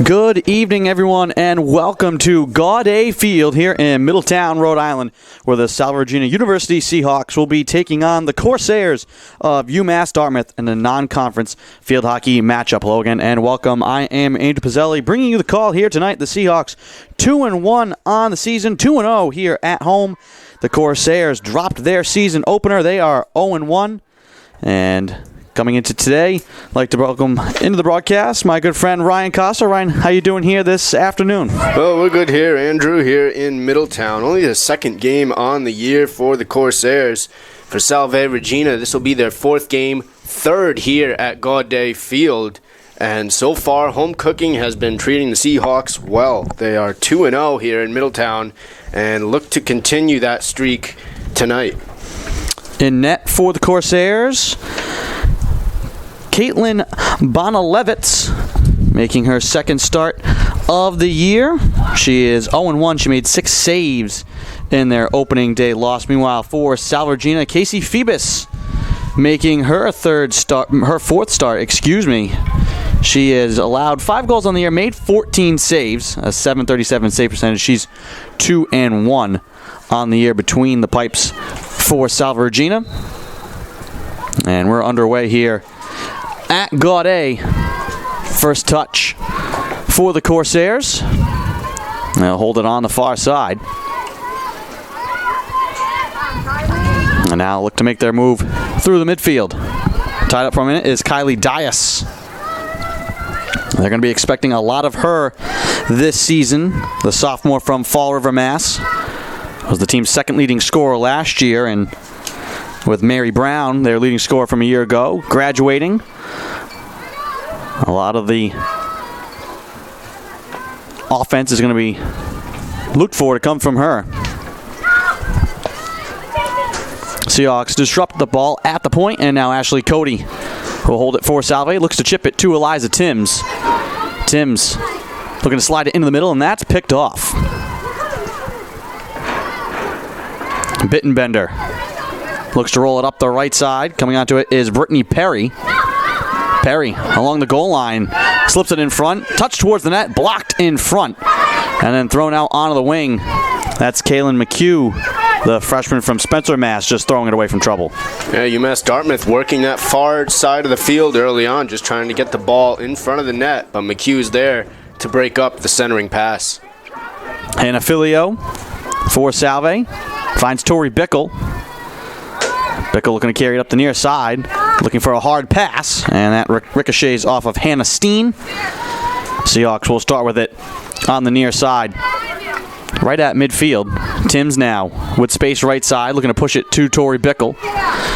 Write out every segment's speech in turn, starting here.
Good evening, everyone, and welcome to Gaudet Field here in Middletown, Rhode Island, where the Salve Regina University Seahawks will be taking on the Corsairs of UMass Dartmouth in the non-conference field hockey matchup. Hello again, and welcome. I am Andrew Pizzelli, bringing you the call here tonight. The Seahawks 2-1 on the season, 2-0 here at home. The Corsairs dropped their season opener. They are 0-1, and coming into today, I'd like to welcome into the broadcast my good friend Ryan Costa. Ryan, how you doing here this afternoon? Well, we're good here, Andrew, here in Middletown. Only the second game on the year for the Corsairs. For Salve Regina, this will be their fourth game, third here at Gaudet Field. And so far, home cooking has been treating the Seahawks well. They are 2-0 here in Middletown and look to continue that streak tonight. In net for the Corsairs, Caitlin Bonalevitz, making her second start of the year. She is 0-1. She made 6 saves in their opening day loss. Meanwhile, for Salve Regina, Casey Phoebus making her fourth start. She has allowed 5 goals on the year, made 14 saves, a .737 save percentage. She's 2-1 on the year between the pipes for Salve Regina. And we're underway here at Gaudet. First touch for the Corsairs. They'll hold it on the far side. And now look to make their move through the midfield. Tied up for a minute is Kylie Dias. They're going to be expecting a lot of her this season. The sophomore from Fall River, Mass. Was the team's second leading scorer last year, and with Mary Brown, their leading scorer from a year ago, graduating. A lot of the offense is going to be looked for to come from her. Seahawks disrupt the ball at the point, and now Ashley Cody will hold it for Salve. Looks to chip it to Eliza Timms. Timms looking to slide it into the middle, and that's picked off. Bittenbender looks to roll it up the right side. Coming onto it is Brittany Perry. Perry along the goal line, slips it in front, touched towards the net, blocked in front, and then thrown out onto the wing. That's Kaylin McHugh, the freshman from Spencer, Mass, just throwing it away from trouble. Yeah, UMass Dartmouth working that far side of the field early on, just trying to get the ball in front of the net, but McHugh's there to break up the centering pass. And a Filio for Salve finds Tori Bickle. Bickle looking to carry it up the near side, looking for a hard pass, and that ricochets off of Hannah Steen. Seahawks will start with it on the near side, right at midfield. Timms now with space right side, looking to push it to Tori Bickle.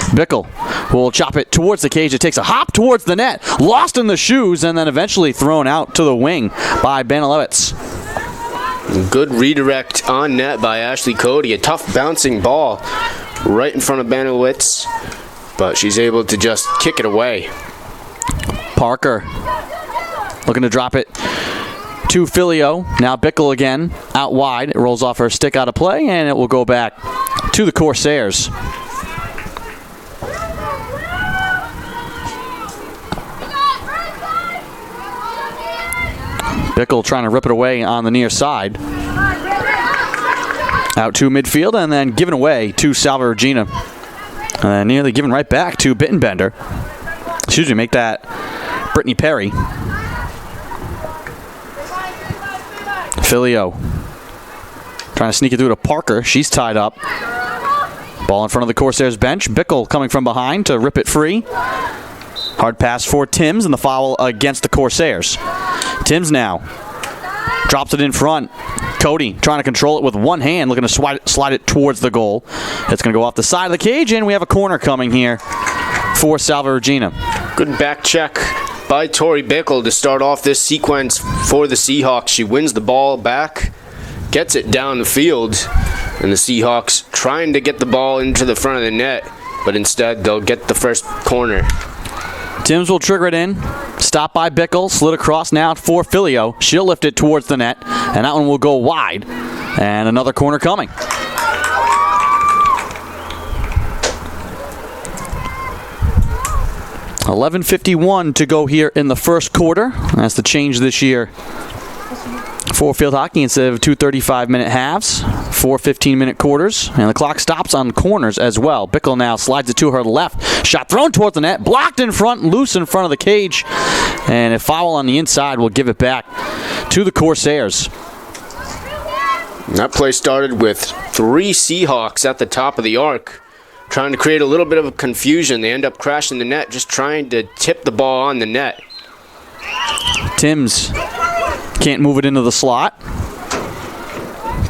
Bickle will chop it towards the cage. It takes a hop towards the net, lost in the shoes, and then eventually thrown out to the wing by Bonalevitz. Good redirect on net by Ashley Cody. A tough bouncing ball right in front of Bonalevitz, but she's able to just kick it away. Parker looking to drop it to Filio. Now Bickle again, out wide. It rolls off her stick out of play, and it will go back to the Corsairs. Bickle trying to rip it away on the near side. Out to midfield, and then given away to Salve Regina. Nearly given right back to Bittenbender. Make that Brittany Perry. Filio trying to sneak it through to Parker. She's tied up. Ball in front of the Corsairs bench. Bickle coming from behind to rip it free. Hard pass for Timms, and the foul against the Corsairs. Timms now drops it in front. Cody trying to control it with one hand, looking to slide it towards the goal. It's going to go off the side of the cage, and we have a corner coming here for Salve Regina. Good back check by Tori Bickle to start off this sequence for the Seahawks. She wins the ball back, gets it down the field, and the Seahawks trying to get the ball into the front of the net, but instead they'll get the first corner. Timms will trigger it in. Stopped by Bickle. Slid across now for Filio. She'll lift it towards the net, and that one will go wide. And another corner coming. 11:51 to go here in the first quarter. That's the change this year for field hockey instead of 2 35-minute halves, 4 15-minute quarters, and the clock stops on corners as well. Bickle now slides it to her left. Shot thrown towards the net, blocked in front, loose in front of the cage, and a foul on the inside will give it back to the Corsairs. That play started with 3 Seahawks at the top of the arc, trying to create a little bit of confusion. They end up crashing the net, just trying to tip the ball on the net. Timms can't move it into the slot.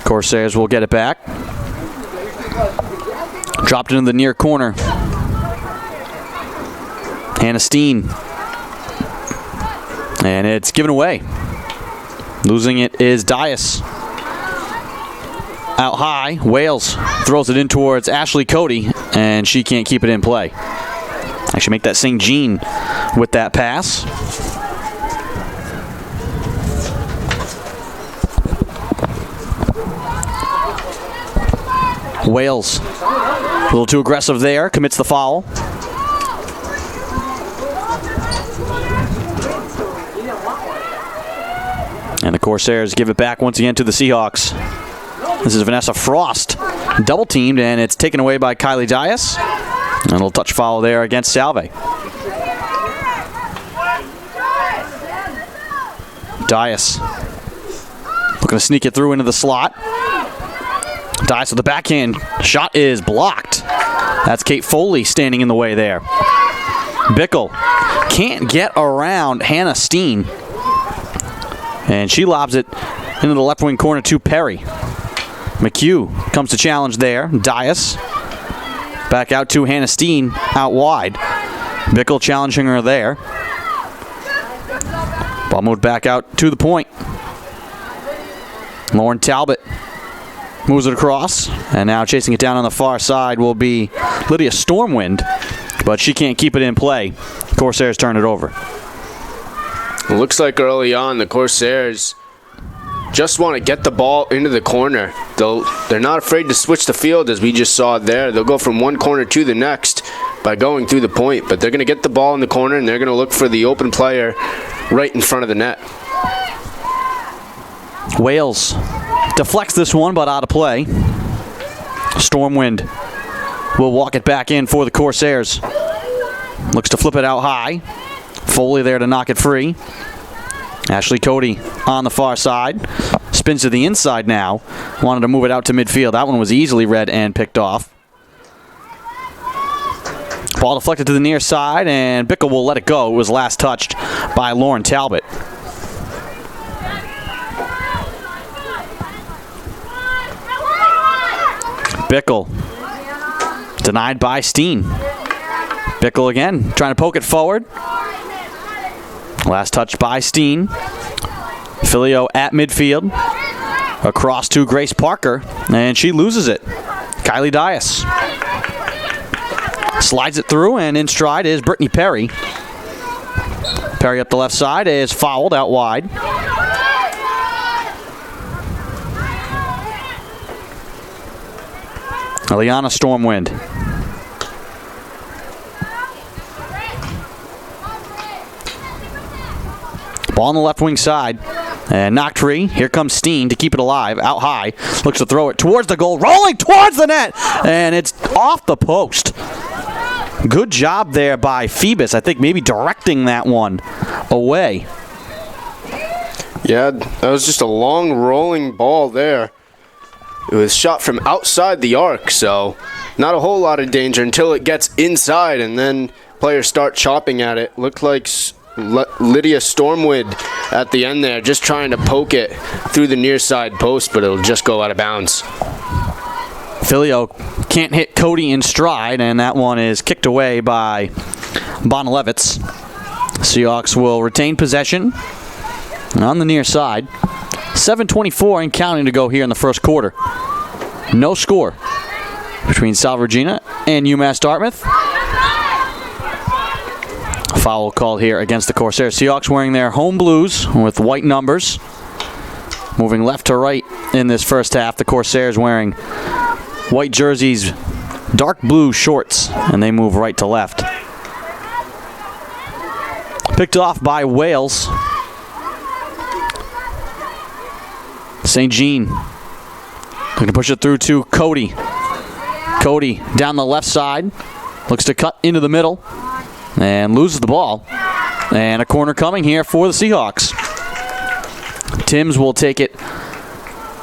Corsairs will get it back. Dropped into the near corner. Hannah Steen. And it's given away. Losing it is Dias. Out high, Wales throws it in towards Ashley Cody, and she can't keep it in play. Actually make that St. Jean with that pass. Wales, a little too aggressive there, commits the foul. And the Corsairs give it back once again to the Seahawks. This is Vanessa Frost, double teamed, and it's taken away by Kylie Dias. And a little touch foul there against Salve. Dias looking to sneak it through into the slot. Dias with the backhand. Shot is blocked. That's Kate Foley standing in the way there. Bickle can't get around Hannah Steen. And she lobs it into the left wing corner to Perry. McHugh comes to challenge there. Dias back out to Hannah Steen out wide. Bickle challenging her there. Ball moved back out to the point. Lauren Talbot moves it across, and now chasing it down on the far side will be Lydia Stormwind, but she can't keep it in play. Corsairs turn it over. It looks like early on the Corsairs just want to get the ball into the corner. They're not afraid to switch the field, as we just saw there. They'll go from one corner to the next by going through the point, but they're going to get the ball in the corner, and they're going to look for the open player right in front of the net. Wales deflects this one, but out of play. Stormwind will walk it back in for the Corsairs. Looks to flip it out high. Foley there to knock it free. Ashley Cody on the far side. Spins to the inside now. Wanted to move it out to midfield. That one was easily read and picked off. Ball deflected to the near side, and Bickle will let it go. It was last touched by Lauren Talbot. Bickle denied by Steen. Bickle again trying to poke it forward. Last touch by Steen. Filio at midfield. Across to Grace Parker, and she loses it. Kylie Dias slides it through, and in stride is Brittany Perry. Perry up the left side is fouled out wide. Eliana Stormwind. Ball on the left wing side. And knocked free. Here comes Steen to keep it alive. Out high. Looks to throw it towards the goal. Rolling towards the net. And it's off the post. Good job there by Phoebus. I think maybe directing that one away. Yeah, that was just a long rolling ball there. It was shot from outside the arc, so not a whole lot of danger until it gets inside, and then players start chopping at it. Looked like Lydia Stormwood at the end there, just trying to poke it through the near side post, but it'll just go out of bounds. Filio can't hit Cody in stride, and that one is kicked away by Bonalevitz. Seahawks will retain possession on the near side. 7:24 and counting to go here in the first quarter. No score between Salve Regina and UMass Dartmouth. Foul called here against the Corsairs. Seahawks wearing their home blues with white numbers. Moving left to right in this first half. The Corsairs wearing white jerseys, dark blue shorts, and they move right to left. Picked off by Wales. St. Jean going to push it through to Cody. Cody down the left side. Looks to cut into the middle. And loses the ball. And a corner coming here for the Seahawks. Timms will take it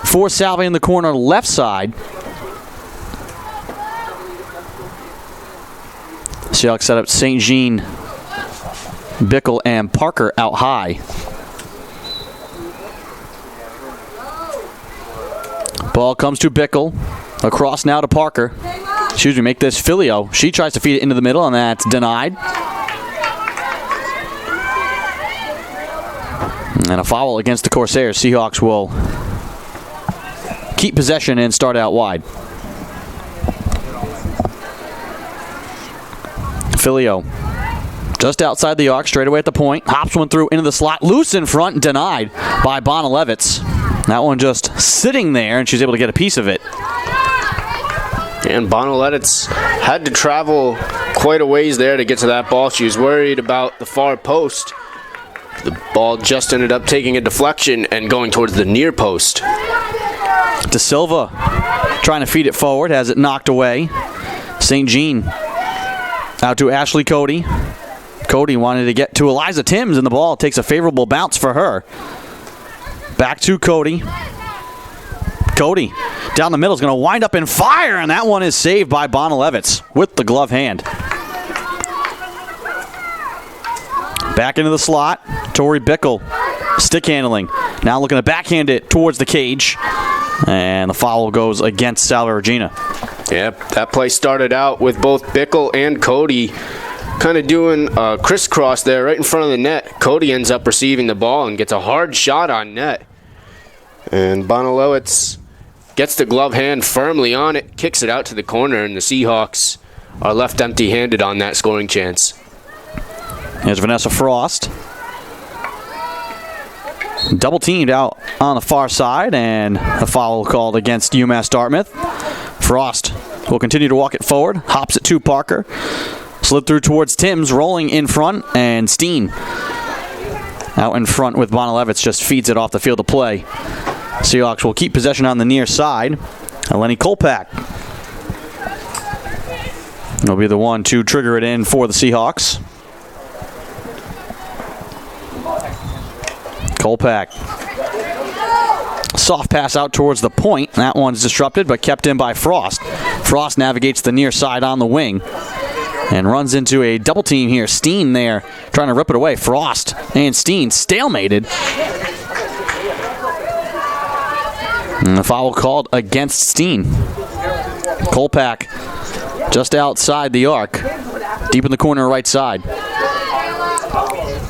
for Salve in the corner left side. Seahawks set up St. Jean, Bickle, and Parker out high. Ball comes to Bickle. Across now to Parker. Make this Filio. She tries to feed it into the middle, and that's denied. And a foul against the Corsairs. Seahawks will keep possession and start out wide. Filio just outside the arc, straight away at the point. Hops one through into the slot. Loose in front, denied by Bonalevitz. That one just sitting there, and she's able to get a piece of it. And Bonalevitz had to travel quite a ways there to get to that ball. She was worried about the far post. The ball just ended up taking a deflection and going towards the near post. De Silva trying to feed it forward, has it knocked away. St. Jean out to Ashley Cody. Cody wanted to get to Eliza Timms, and the ball takes a favorable bounce for her. Back to Cody. Cody down the middle is going to wind up and fire, and that one is saved by Bonalevitz with the glove hand. Back into the slot. Tori Bickle, stick handling. Now looking to backhand it towards the cage. And the foul goes against Salve Regina. Yep, that play started out with both Bickle and Cody kind of doing a crisscross there right in front of the net. Cody ends up receiving the ball and gets a hard shot on net. And Bonalevitz gets the glove hand firmly on it, kicks it out to the corner, and the Seahawks are left empty-handed on that scoring chance. Here's Vanessa Frost. Double teamed out on the far side, and a foul called against UMass Dartmouth. Frost will continue to walk it forward, hops it to Parker, slid through towards Timms, rolling in front, and Steen out in front with Bonalevitz just feeds it off the field of play. Seahawks will keep possession on the near side. Lenny Kolpak will be the one to trigger it in for the Seahawks. Kolpak. Soft pass out towards the point. That one's disrupted, but kept in by Frost. Frost navigates the near side on the wing and runs into a double team here. Steen there trying to rip it away. Frost and Steen stalemated. And the foul called against Steen. Kolpak just outside the arc, deep in the corner right side.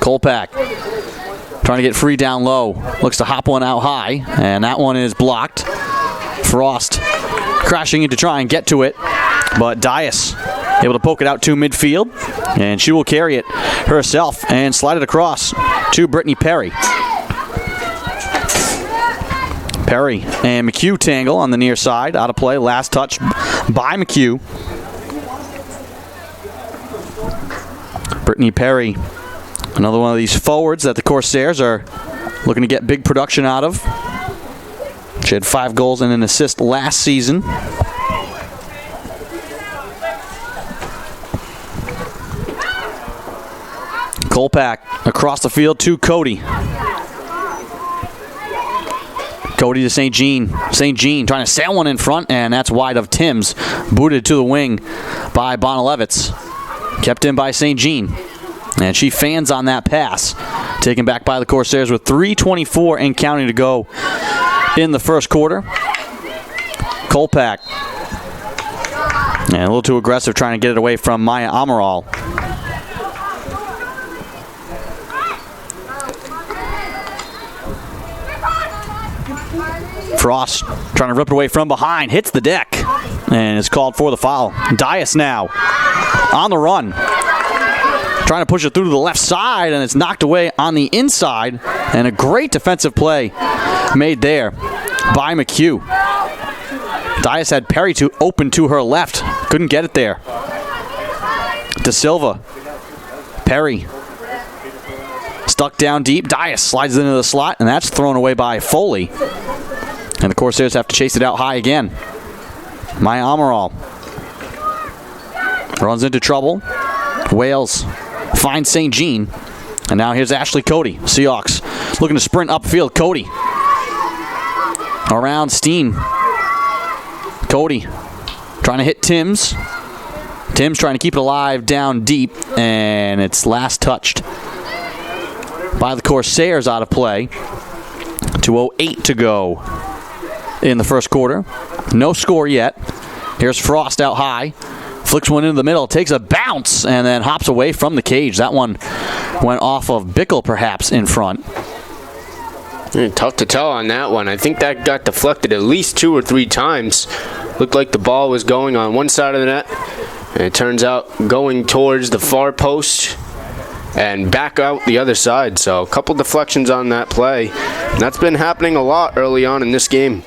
Kolpak trying to get free down low. Looks to hop one out high, and that one is blocked. Frost crashing in to try and get to it, but Dias able to poke it out to midfield, and she will carry it herself and slide it across to Brittany Perry. Perry and McHugh tangle on the near side. Out of play. Last touch by McHugh. Brittany Perry, another one of these forwards that the Corsairs are looking to get big production out of. She had 5 goals and an assist last season. Kolpak across the field to Cody. Cody to St. Jean. St. Jean trying to sail one in front, and that's wide of Timms. Booted to the wing by Bonalevitz. Kept in by St. Jean. And she fans on that pass. Taken back by the Corsairs with 3:24 and counting to go in the first quarter. Kolpak. And a little too aggressive trying to get it away from Maya Amaral. Frost trying to rip it away from behind. Hits the deck. And is called for the foul. Dias now on the run. Trying to push it through to the left side, and it's knocked away on the inside. And a great defensive play made there by McHugh. Dias had Perry open to her left. Couldn't get it there. De Silva. Perry. Stuck down deep. Dias slides into the slot, and that's thrown away by Foley. And the Corsairs have to chase it out high again. Maya Amaral runs into trouble. Wales finds St. Jean. And now here's Ashley Cody. Seahawks looking to sprint upfield. Cody around Steen. Cody trying to hit Timms. Timms trying to keep it alive down deep. And it's last touched by the Corsairs out of play. 2:08 to go in the first quarter. No score yet. Here's Frost out high. Flicks one into the middle. Takes a bounce and then hops away from the cage. That one went off of Bickle perhaps in front. Tough to tell on that one. I think that got deflected at least 2 or 3 times. Looked like the ball was going on one side of the net. And it turns out going towards the far post and back out the other side. So a couple deflections on that play. And that's been happening a lot early on in this game.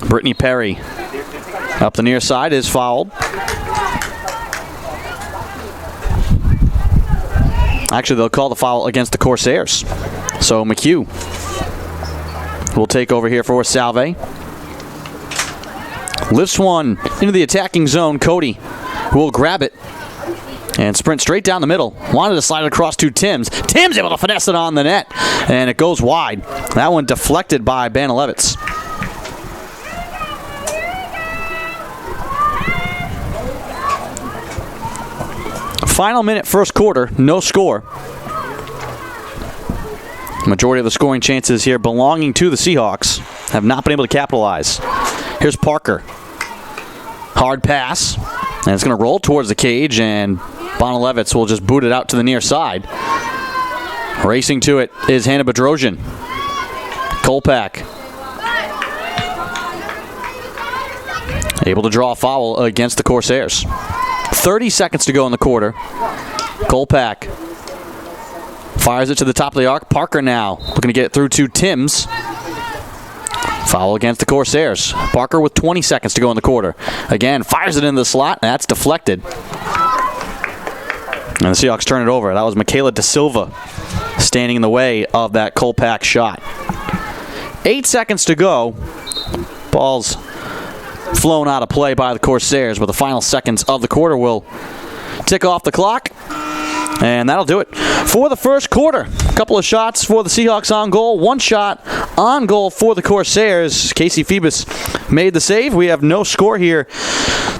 Brittany Perry up the near side is fouled. Actually, they'll call the foul against the Corsairs. So McHugh will take over here for Salve. Lifts one into the attacking zone. Cody will grab it and sprint straight down the middle. Wanted to slide it across to Timms. Timms able to finesse it on the net, and it goes wide. That one deflected by Banalevitz. Final minute, first quarter, no score. Majority of the scoring chances here belonging to the Seahawks have not been able to capitalize. Here's Parker. Hard pass, and it's going to roll towards the cage, and Bonalevitz will just boot it out to the near side. Racing to it is Hannah Bedrosian. Kolpak able to draw a foul against the Corsairs. 30 seconds to go in the quarter. Kolpak fires it to the top of the arc. Parker now looking to get it through to Timms. Foul against the Corsairs. Parker with 20 seconds to go in the quarter. Again, fires it into the slot, and that's deflected. And the Seahawks turn it over. That was Michaela Da Silva standing in the way of that Kolpak shot. 8 seconds to go. Ball's flown out of play by the Corsairs, but the final seconds of the quarter will tick off the clock. And that'll do it for the first quarter. A couple of shots for the Seahawks on goal. One shot on goal for the Corsairs. Casey Phoebus made the save. We have no score here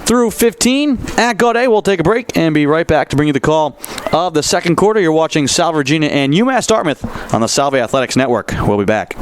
through 15 at Gaudet. We'll take a break and be right back to bring you the call of the second quarter. You're watching Salve Regina and UMass Dartmouth on the Salve Athletics Network. We'll be back.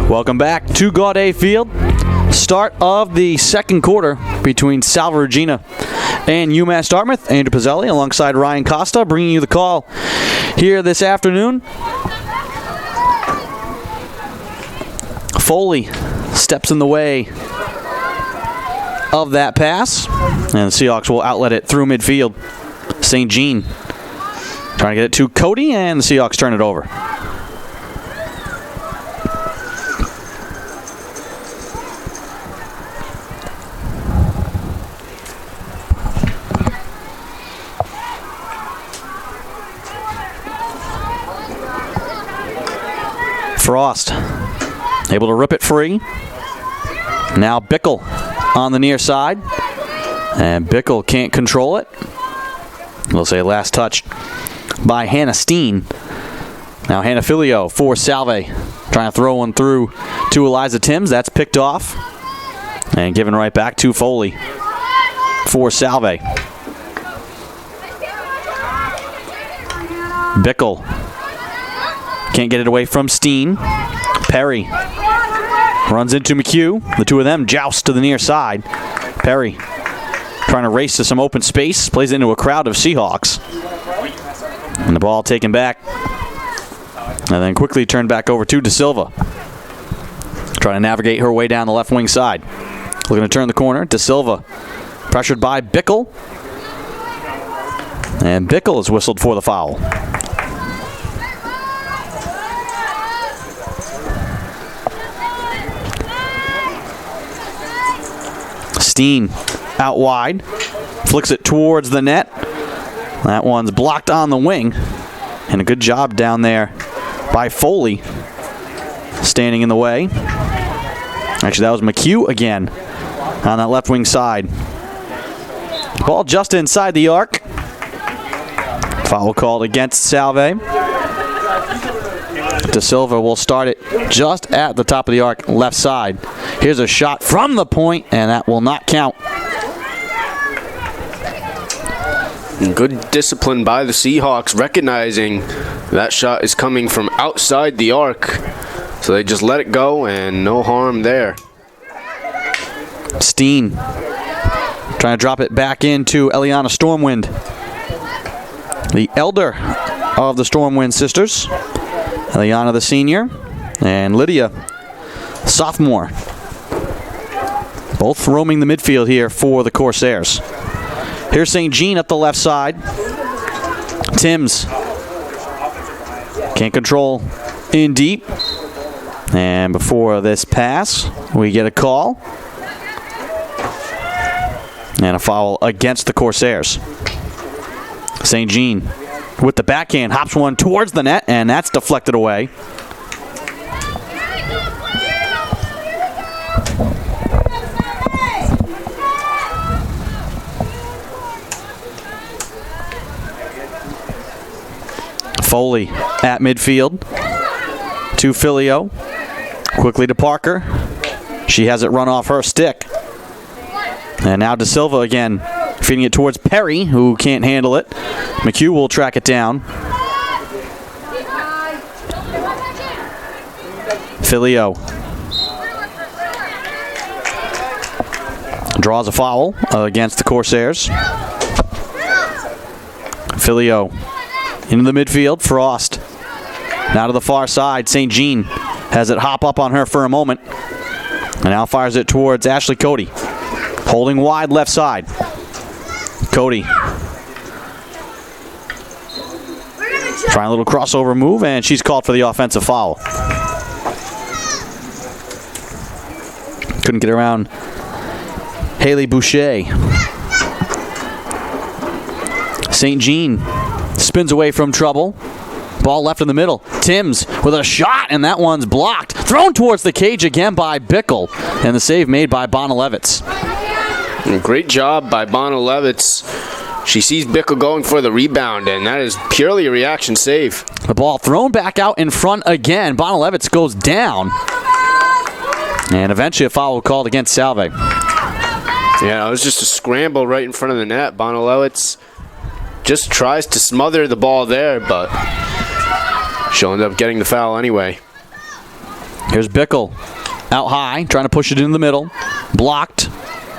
Welcome back to Gaudet Field. Start of the second quarter between Salve Regina and UMass Dartmouth. Andrew Pizzelli alongside Ryan Costa bringing you the call here this afternoon. Foley steps in the way of that pass, and the Seahawks will outlet it through midfield. St. Jean trying to get it to Cody, and the Seahawks turn it over. Frost able to rip it free. Now Bickle on the near side, and Bickle can't control it. We'll say last touch by Hannah Steen. Now Hannah Filio for Salve, trying to throw one through to Eliza Timms. That's picked off and given right back to Foley for Salve. Bickle can't get it away from Steen. Perry runs into McHugh. The two of them joust to the near side. Perry trying to race to some open space. Plays into a crowd of Seahawks. And the ball taken back. And then quickly turned back over to De Silva. Trying to navigate her way down the left wing side. Looking to turn the corner. De Silva pressured by Bickle. And Bickle is whistled for the foul. Steen out wide, flicks it towards the net. That one's blocked on the wing, and a good job down there by Foley, standing in the way. Actually, that was McHugh again on that left wing side. Ball just inside the arc. Foul called against Salve. De Silva will start it just at the top of the arc, left side. Here's a shot from the point, and that will not count. Good discipline by the Seahawks, recognizing that shot is coming from outside the arc. So they just let it go, and no harm there. Steen trying to drop it back into Eliana Stormwind, the elder of the Stormwind sisters. Eliana, the senior, and Lydia, sophomore. Both roaming the midfield here for the Corsairs. Here's St. Jean up the left side. Timms can't control in deep. And before this pass, we get a call. And a foul against the Corsairs. St. Jean with the backhand hops one towards the net, and that's deflected away. Foley at midfield to Filio. Quickly to Parker. She has it run off her stick. And now De Silva again, feeding it towards Perry, who can't handle it. McHugh will track it down. Filio draws a foul against the Corsairs. Filio into the midfield. Frost now to the far side. St. Jean has it hop up on her for a moment, and now fires it towards Ashley Cody, holding wide left side. Cody trying a little crossover move, and she's called for the offensive foul. Couldn't get around Haley Boucher. St. Jean spins away from trouble. Ball left in the middle. Timms with a shot, and that one's blocked. Thrown towards the cage again by Bickle, and the save made by Bonalevitz. Great job by Bonalevitz. She sees Bickle going for the rebound, and that is purely a reaction save. The ball thrown back out in front again. Bonalevitz goes down, and eventually a foul called against Salve. Yeah, it was just a scramble right in front of the net. Bonalevitz just tries to smother the ball there, but she'll end up getting the foul anyway. Here's Bickle. Out high, trying to push it into the middle. Blocked.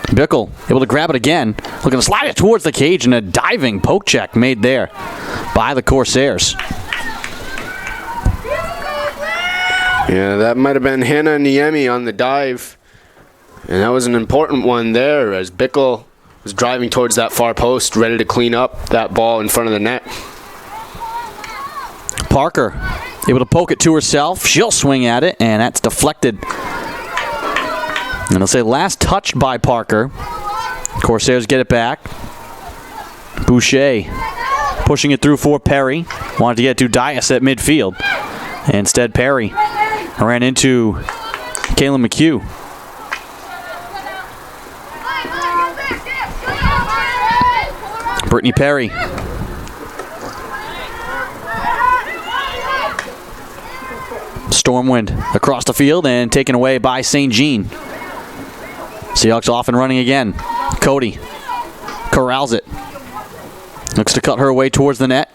Bickle able to grab it again. Looking to slide it towards the cage, and a diving poke check made there by the Corsairs. Yeah, that might have been Hannah Niemi on the dive. And that was an important one there as Bickle was driving towards that far post, ready to clean up that ball in front of the net. Parker able to poke it to herself. She'll swing at it, and that's deflected. And I'll say last touched by Parker. Corsairs get it back. Boucher pushing it through for Perry. Wanted to get to Dias at midfield. Instead, Perry ran into Kaylin McHugh. Brittany Perry. Stormwind across the field and taken away by St. Jean. Seahawks off and running again. Cody corrals it. Looks to cut her way towards the net.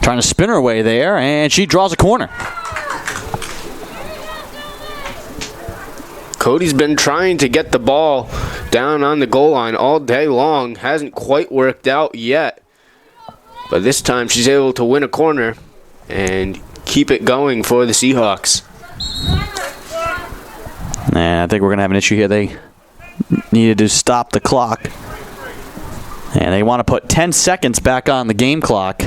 Trying to spin her way there, and she draws a corner. Cody's been trying to get the ball down on the goal line all day long. Hasn't quite worked out yet. But this time she's able to win a corner and keep it going for the Seahawks. And I think we're going to have an issue here. They needed to stop the clock. And they want to put 10 seconds back on the game clock.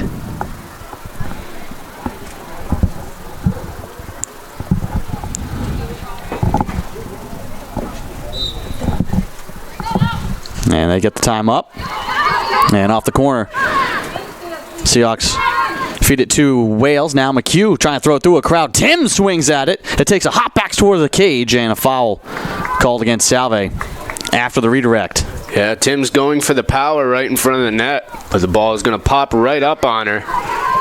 And they get the time up. And off the corner. Seahawks feed it to Wales. Now McHugh trying to throw it through a crowd. Tim swings at it. It takes a hop back towards the cage, and a foul called against Salve after the redirect. Yeah, Tim's going for the power right in front of the net, but the ball is going to pop right up on her.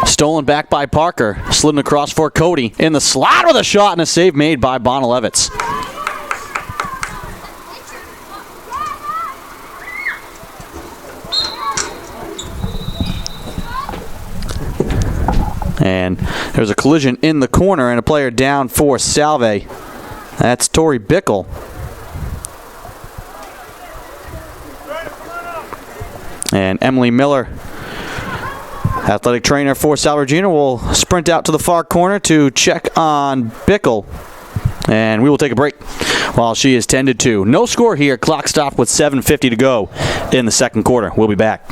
Stolen back by Parker. Slidden across for Cody. In the slot with a shot and a save made by Bonalevitz. And there's a collision in the corner and a player down for Salve. That's Tori Bickle. And Emily Miller, athletic trainer for Salve Regina, will sprint out to the far corner to check on Bickle. And we will take a break while she is tended to. No score here. Clock stopped with 7:50 to go in the second quarter. We'll be back.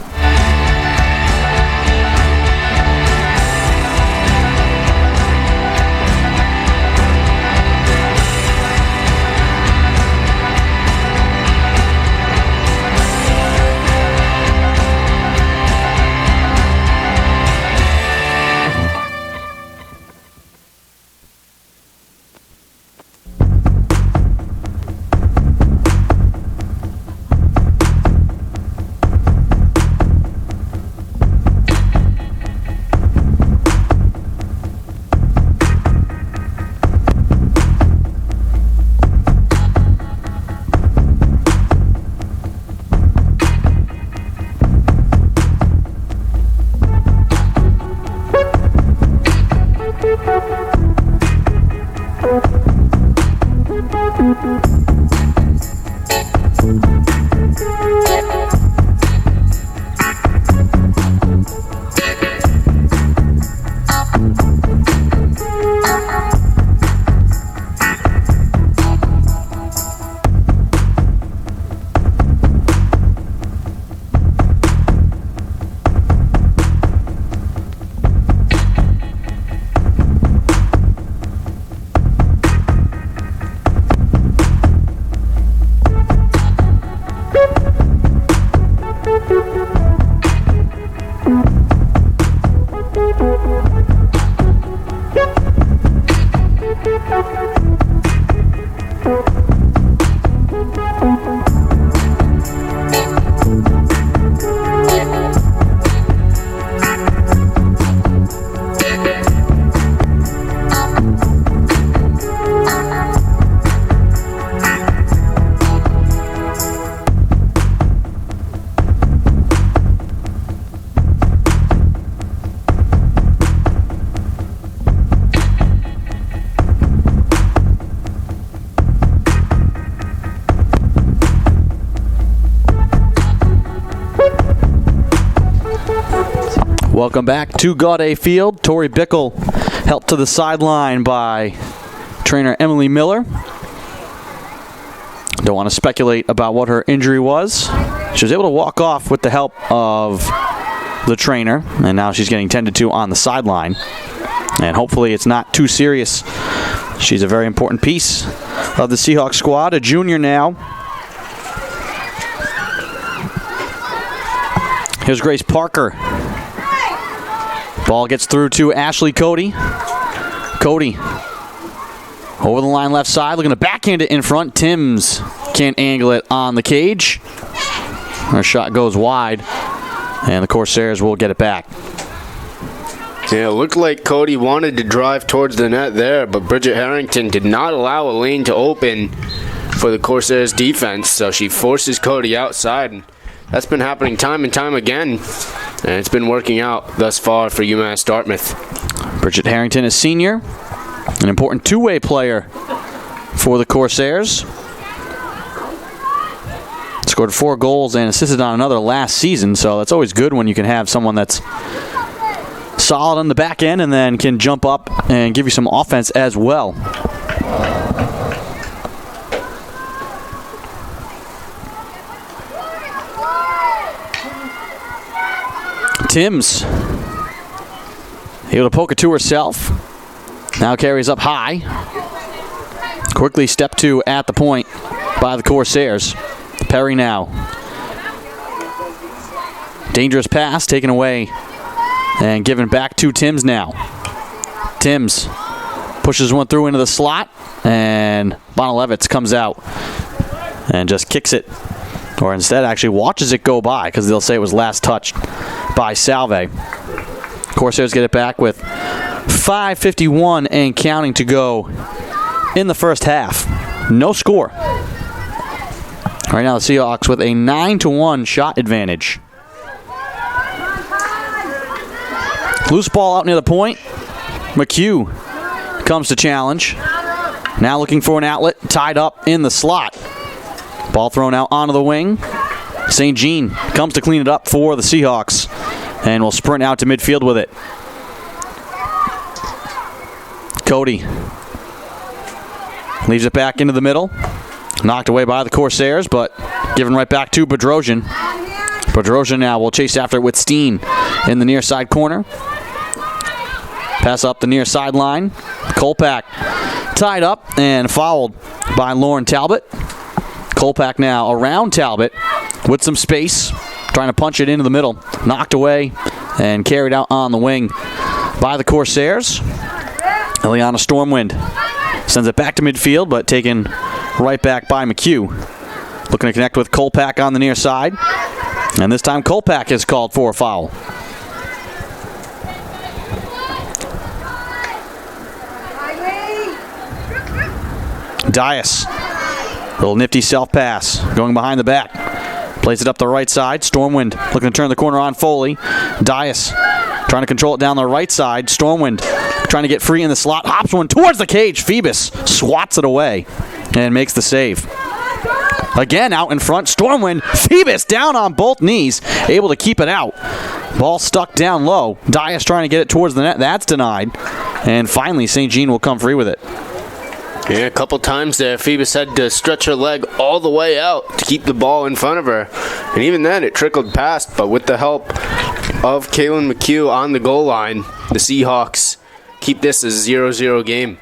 Welcome back to Gaudet Field. Tori Bickle helped to the sideline by trainer Emily Miller. Don't want to speculate about what her injury was. She was able to walk off with the help of the trainer, and now she's getting tended to on the sideline. And hopefully it's not too serious. She's a very important piece of the Seahawks squad, a junior now. Here's Grace Parker. Ball gets through to Ashley Cody. Cody over the line left side, looking to backhand it in front. Timms can't angle it on the cage. Her shot goes wide, and the Corsairs will get it back. Yeah, it looked like Cody wanted to drive towards the net there, but Bridget Harrington did not allow a lane to open for the Corsairs defense, so she forces Cody outside. And that's been happening time and time again, and it's been working out thus far for UMass Dartmouth. Bridget Harrington is senior, an important two-way player for the Corsairs. Scored 4 goals and assisted on another last season, so that's always good when you can have someone that's solid on the back end and then can jump up and give you some offense as well. Timms able to poke it to herself. Now carries up high. Quickly step to at the point by the Corsairs. Perry now. Dangerous pass taken away and given back to Timms now. Timms pushes one through into the slot, and Bonilevitz comes out and just kicks it, or instead actually watches it go by because they'll say it was last touched by Salve. Corsairs get it back with 5:51 and counting to go in the first half. No score. Right now the Seahawks with a 9-1 shot advantage. Loose ball out near the point. McHugh comes to challenge. Now looking for an outlet, tied up in the slot. Ball thrown out onto the wing. St. Jean comes to clean it up for the Seahawks and will sprint out to midfield with it. Cody leaves it back into the middle. Knocked away by the Corsairs, but given right back to Bedrosian. Bedrosian now will chase after it with Steen in the near side corner. Pass up the near sideline. Kolpak tied up and fouled by Lauren Talbot. Kolpak now around Talbot with some space, trying to punch it into the middle. Knocked away and carried out on the wing by the Corsairs. Eliana Stormwind sends it back to midfield, but taken right back by McHugh. Looking to connect with Kolpak on the near side. And this time Kolpak is called for a foul. Dias. Little nifty self-pass. Going behind the back. Plays it up the right side. Stormwind looking to turn the corner on Foley. Dias trying to control it down the right side. Stormwind trying to get free in the slot. Hops one towards the cage. Phoebus swats it away and makes the save. Again out in front. Stormwind. Phoebus down on both knees. Able to keep it out. Ball stuck down low. Dias trying to get it towards the net. That's denied. And finally St. Jean will come free with it. Yeah, a couple times there, Phoebus had to stretch her leg all the way out to keep the ball in front of her. And even then, it trickled past, but with the help of Kaylin McHugh on the goal line, the Seahawks keep this a 0-0 game.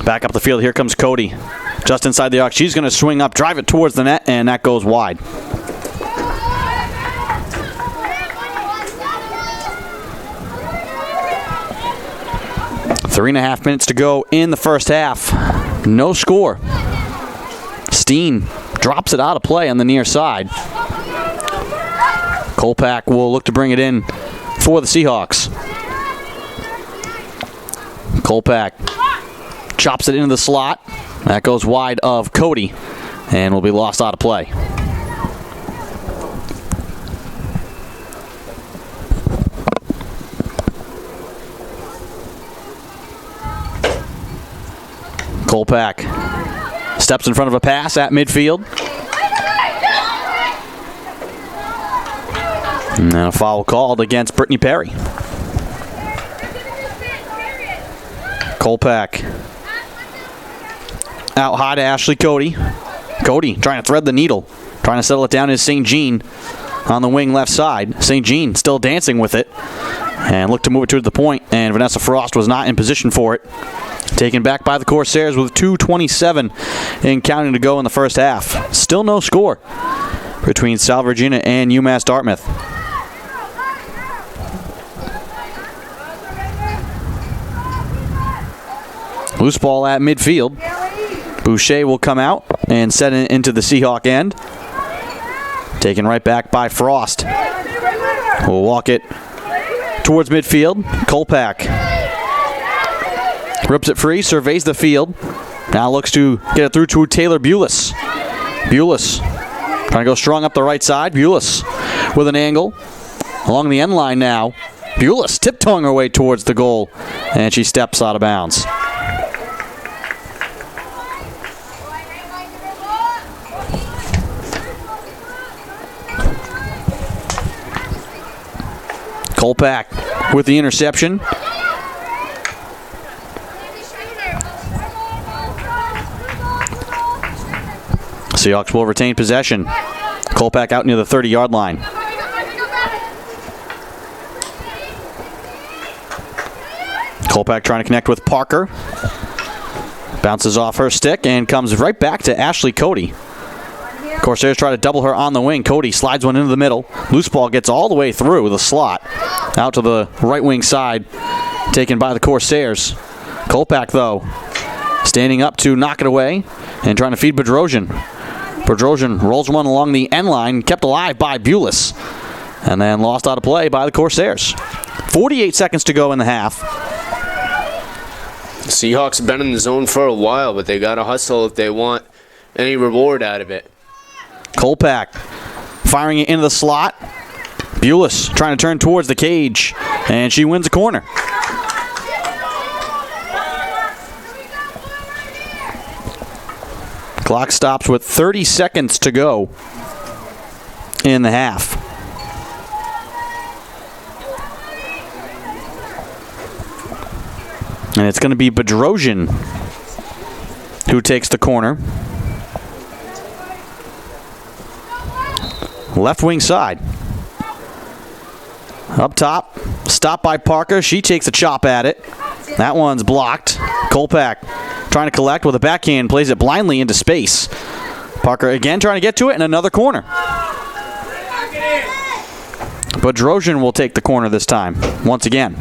Back up the field, here comes Cody. Just inside the arc, she's going to swing up, drive it towards the net, and that goes wide. 3.5 minutes to go in the first half. No score. Steen drops it out of play on the near side. Kolpak will look to bring it in for the Seahawks. Kolpak chops it into the slot. That goes wide of Cody and will be lost out of play. Kolpak steps in front of a pass at midfield. And then a foul called against Brittany Perry. Kolpak out high to Ashley Cody. Cody trying to thread the needle. Trying to settle it down is St. Jean on the wing left side. St. Jean still dancing with it. And looked to move it to the point. And Vanessa Frost was not in position for it. Taken back by the Corsairs with 2:27 and counting to go in the first half. Still no score between Salve Regina and UMass Dartmouth. Loose ball at midfield. Boucher will come out and set it into the Seahawk end. Taken right back by Frost. We'll walk it towards midfield. Kolpak rips it free, surveys the field. Now looks to get it through to Taylor Bulis. Bulis trying to go strong up the right side. Bulis with an angle along the end line now. Bulis tiptoeing her way towards the goal, and she steps out of bounds. Kolpak with the interception. Seahawks will retain possession. Kolpak out near the 30-yard line. Kolpak trying to connect with Parker. Bounces off her stick and comes right back to Ashley Cody. Corsairs try to double her on the wing. Cody slides one into the middle. Loose ball gets all the way through the slot. Out to the right wing side. Taken by the Corsairs. Kolpak, though, standing up to knock it away and trying to feed Bedrosian. Bedrosian rolls one along the end line, kept alive by Bulis, and then lost out of play by the Corsairs. 48 seconds to go in the half. The Seahawks have been in the zone for a while, but they got to hustle if they want any reward out of it. Kolpak firing it into the slot. Bulis trying to turn towards the cage, and she wins a corner. Clock stops with 30 seconds to go in the half. And it's going to be Bedrosian who takes the corner. Left wing side. Up top, stopped by Parker. She takes a chop at it. That one's blocked. Kolpak trying to collect with a backhand, plays it blindly into space. Parker again trying to get to it in another corner. Bedrosian will take the corner this time, once again.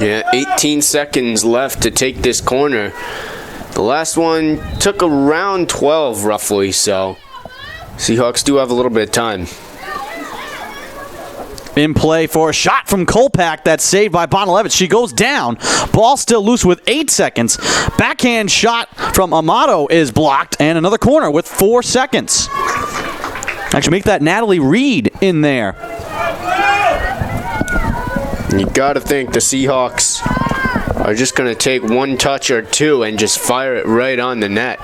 Yeah, 18 seconds left to take this corner. The last one took around 12 roughly, so Seahawks do have a little bit of time. In play for a shot from Kolpak that's saved by Bonilevich. She goes down. Ball still loose with 8 seconds. Backhand shot from Amato is blocked. And another corner with 4 seconds. Actually make that Natalie Reed in there. You got to think the Seahawks are just going to take one touch or two and just fire it right on the net.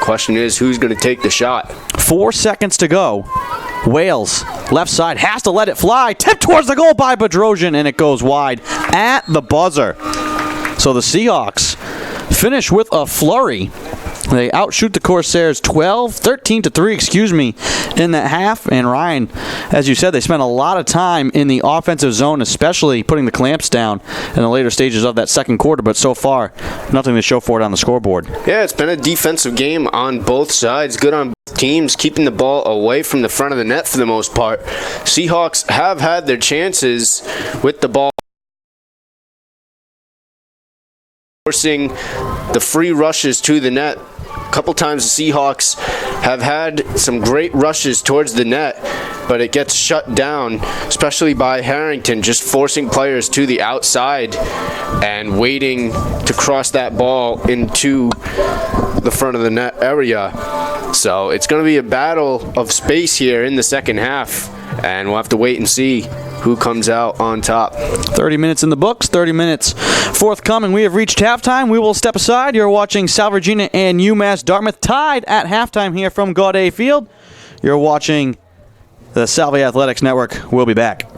Question is, who's going to take the shot? 4 seconds to go. Wales, left side, has to let it fly. Tipped towards the goal by Bedrosian, and it goes wide at the buzzer. So the Seahawks finish with a flurry. They outshoot the Corsairs 13-3, in that half. And Ryan, as you said, they spent a lot of time in the offensive zone, especially putting the clamps down in the later stages of that second quarter. But so far, nothing to show for it on the scoreboard. Yeah, it's been a defensive game on both sides. Good on both teams, keeping the ball away from the front of the net for the most part. Seahawks have had their chances with the ball, forcing the free rushes to the net. A couple times the Seahawks have had some great rushes towards the net, but it gets shut down, especially by Harrington, just forcing players to the outside and waiting to cross that ball into the front of the net area. So it's going to be a battle of space here in the second half, and we'll have to wait and see who comes out on top. 30 minutes in the books, 30 minutes forthcoming. We have reached halftime. We will step aside. You're watching Salve Regina and UMass Dartmouth tied at halftime here from Gaudet Field. You're watching The Salve Athletics Network will be back.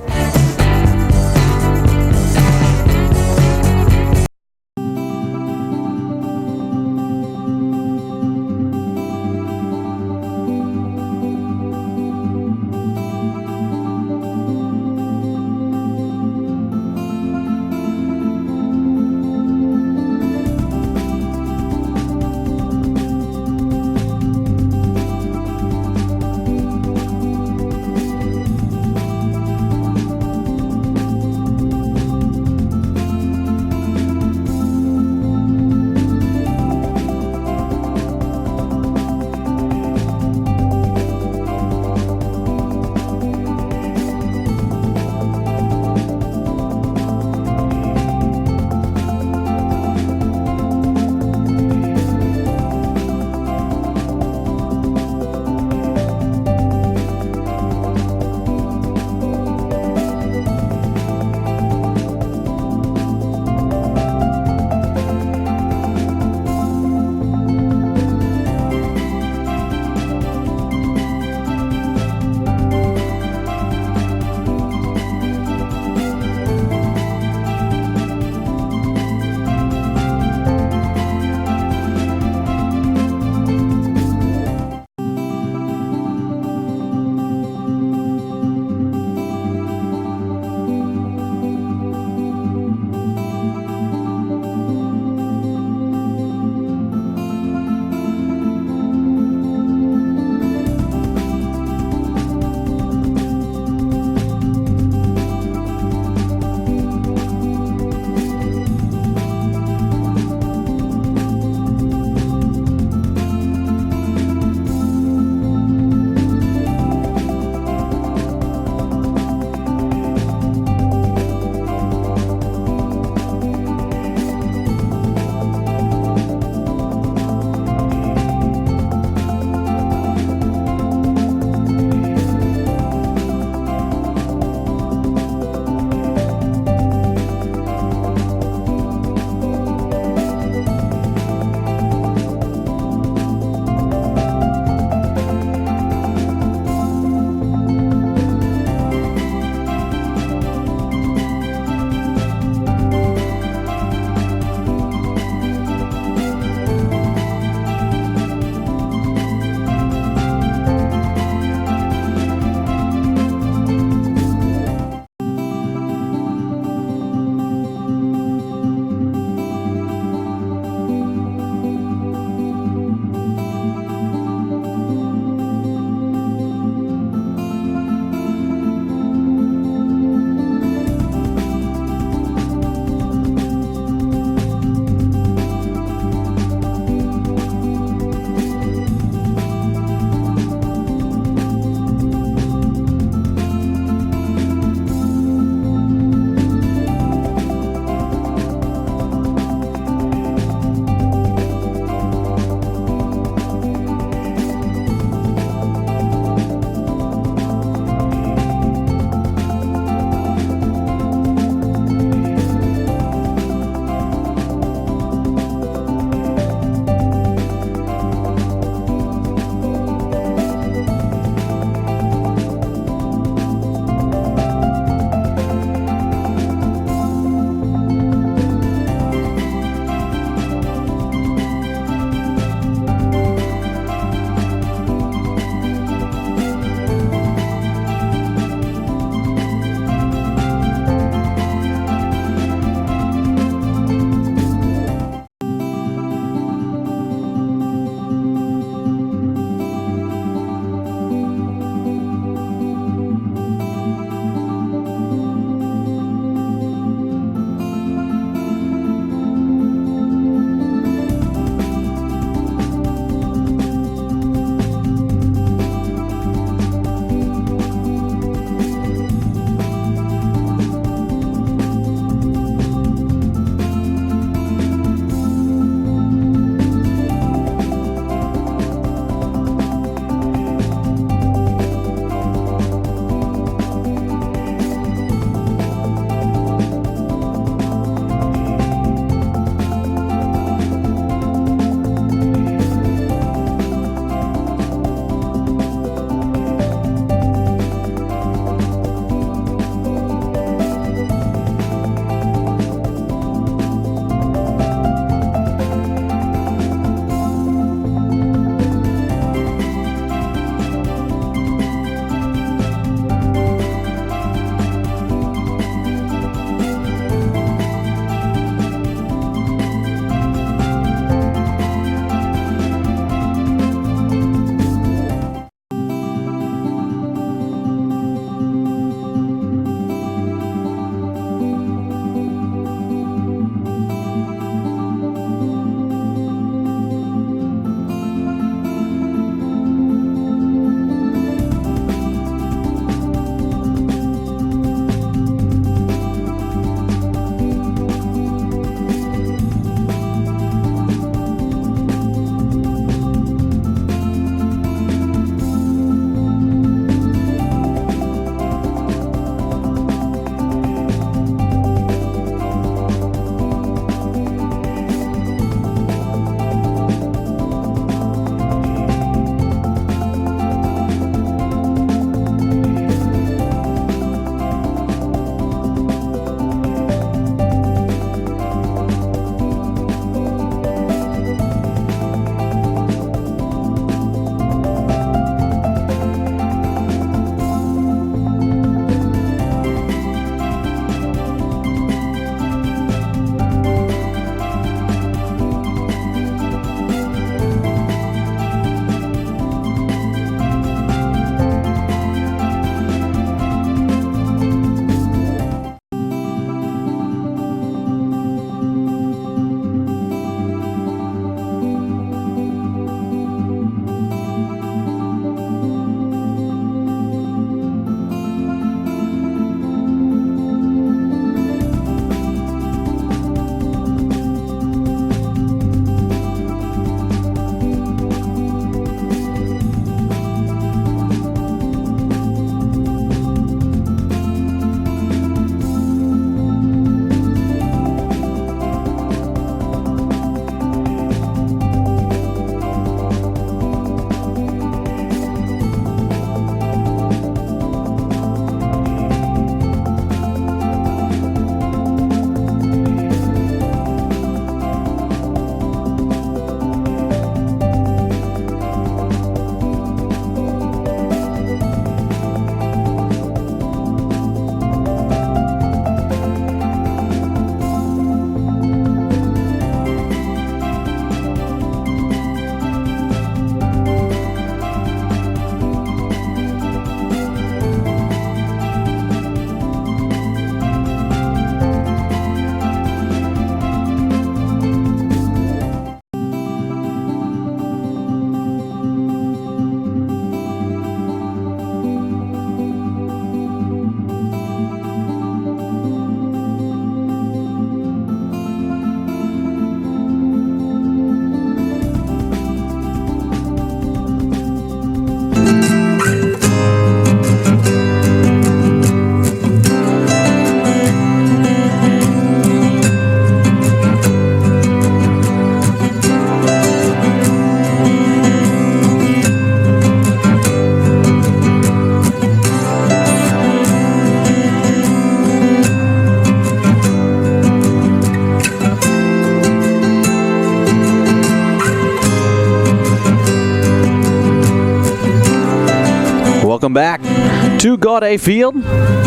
to Gaudet Field.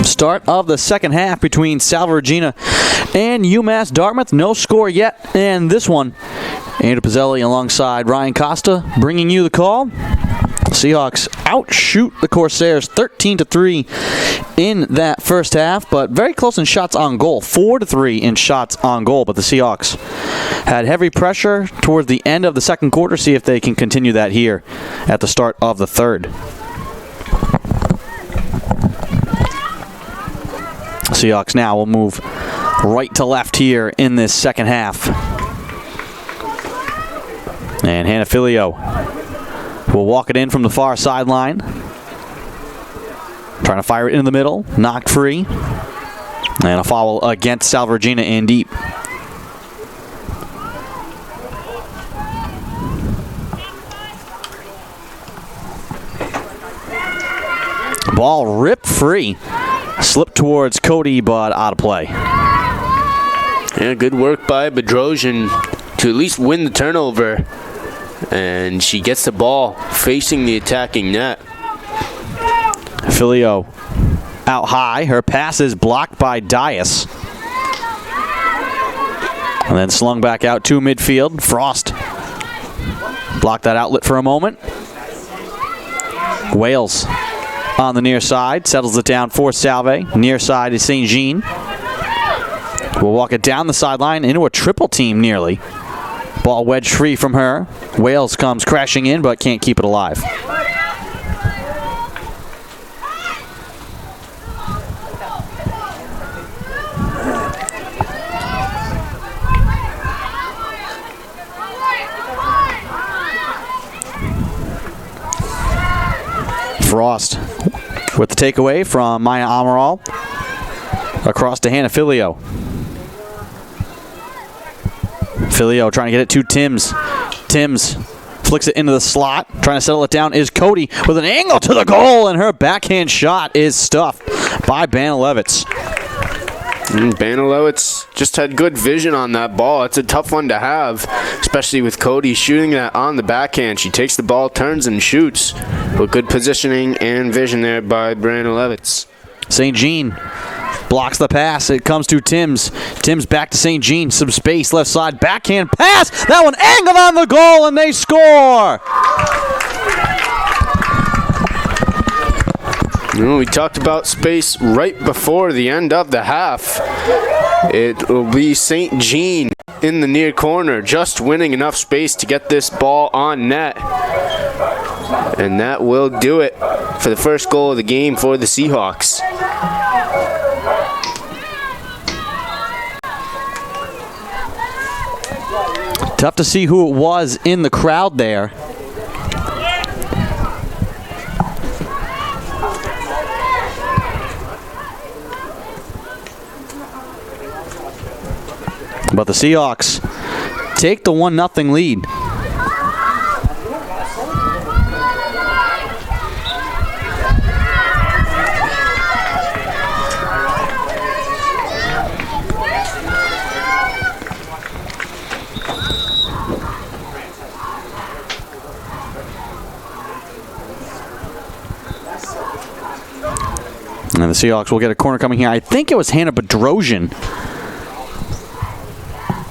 Start of the second half between Salve Regina and UMass Dartmouth. No score yet, and this one, Andrew Pizzelli alongside Ryan Costa bringing you the call. Seahawks outshoot the Corsairs 13-3 in that first half, but very close in shots on goal, 4-3 in shots on goal. But the Seahawks had heavy pressure towards the end of the second quarter. See if they can continue that here at the start of the third. Seahawks now will move right to left here in this second half. And Hannah Filio will walk it in from the far sideline. Trying to fire it in the middle. Knocked free. And a foul against Salve Regina in deep. Ball ripped free. Slipped towards Cody, but out of play. Yeah, good work by Bedrosian to at least win the turnover. And she gets the ball facing the attacking net. Filio out high. Her pass is blocked by Dias. And then slung back out to midfield. Frost blocked that outlet for a moment. Wales on the near side. Settles it down for Salve. Near side is St. Jean. We'll walk it down the sideline into a triple team nearly. Ball wedged free from her. Wales comes crashing in, but can't keep it alive. Frost with the takeaway from Maya Amaral. Across to Hannah Filio. Filio trying to get it to Timms. Timms flicks it into the slot. Trying to settle it down is Cody with an angle to the goal, and her backhand shot is stuffed by Banalevitz. Banalevitz just had good vision on that ball. It's a tough one to have, especially with Cody shooting that on the backhand. She takes the ball, turns, and shoots. With good positioning and vision there by Banalevitz. St. Jean blocks the pass. It comes to Timms. Timms back to St. Jean. Some space left side. Backhand pass. That one angled on the goal, and they score. We talked about space right before the end of the half. It will be St. Jean in the near corner, just winning enough space to get this ball on net. And that will do it for the first goal of the game for the Seahawks. Tough to see who it was in the crowd there. But the Seahawks take the 1-0 lead. And the Seahawks will get a corner coming here. I think it was Hannah Bedrosian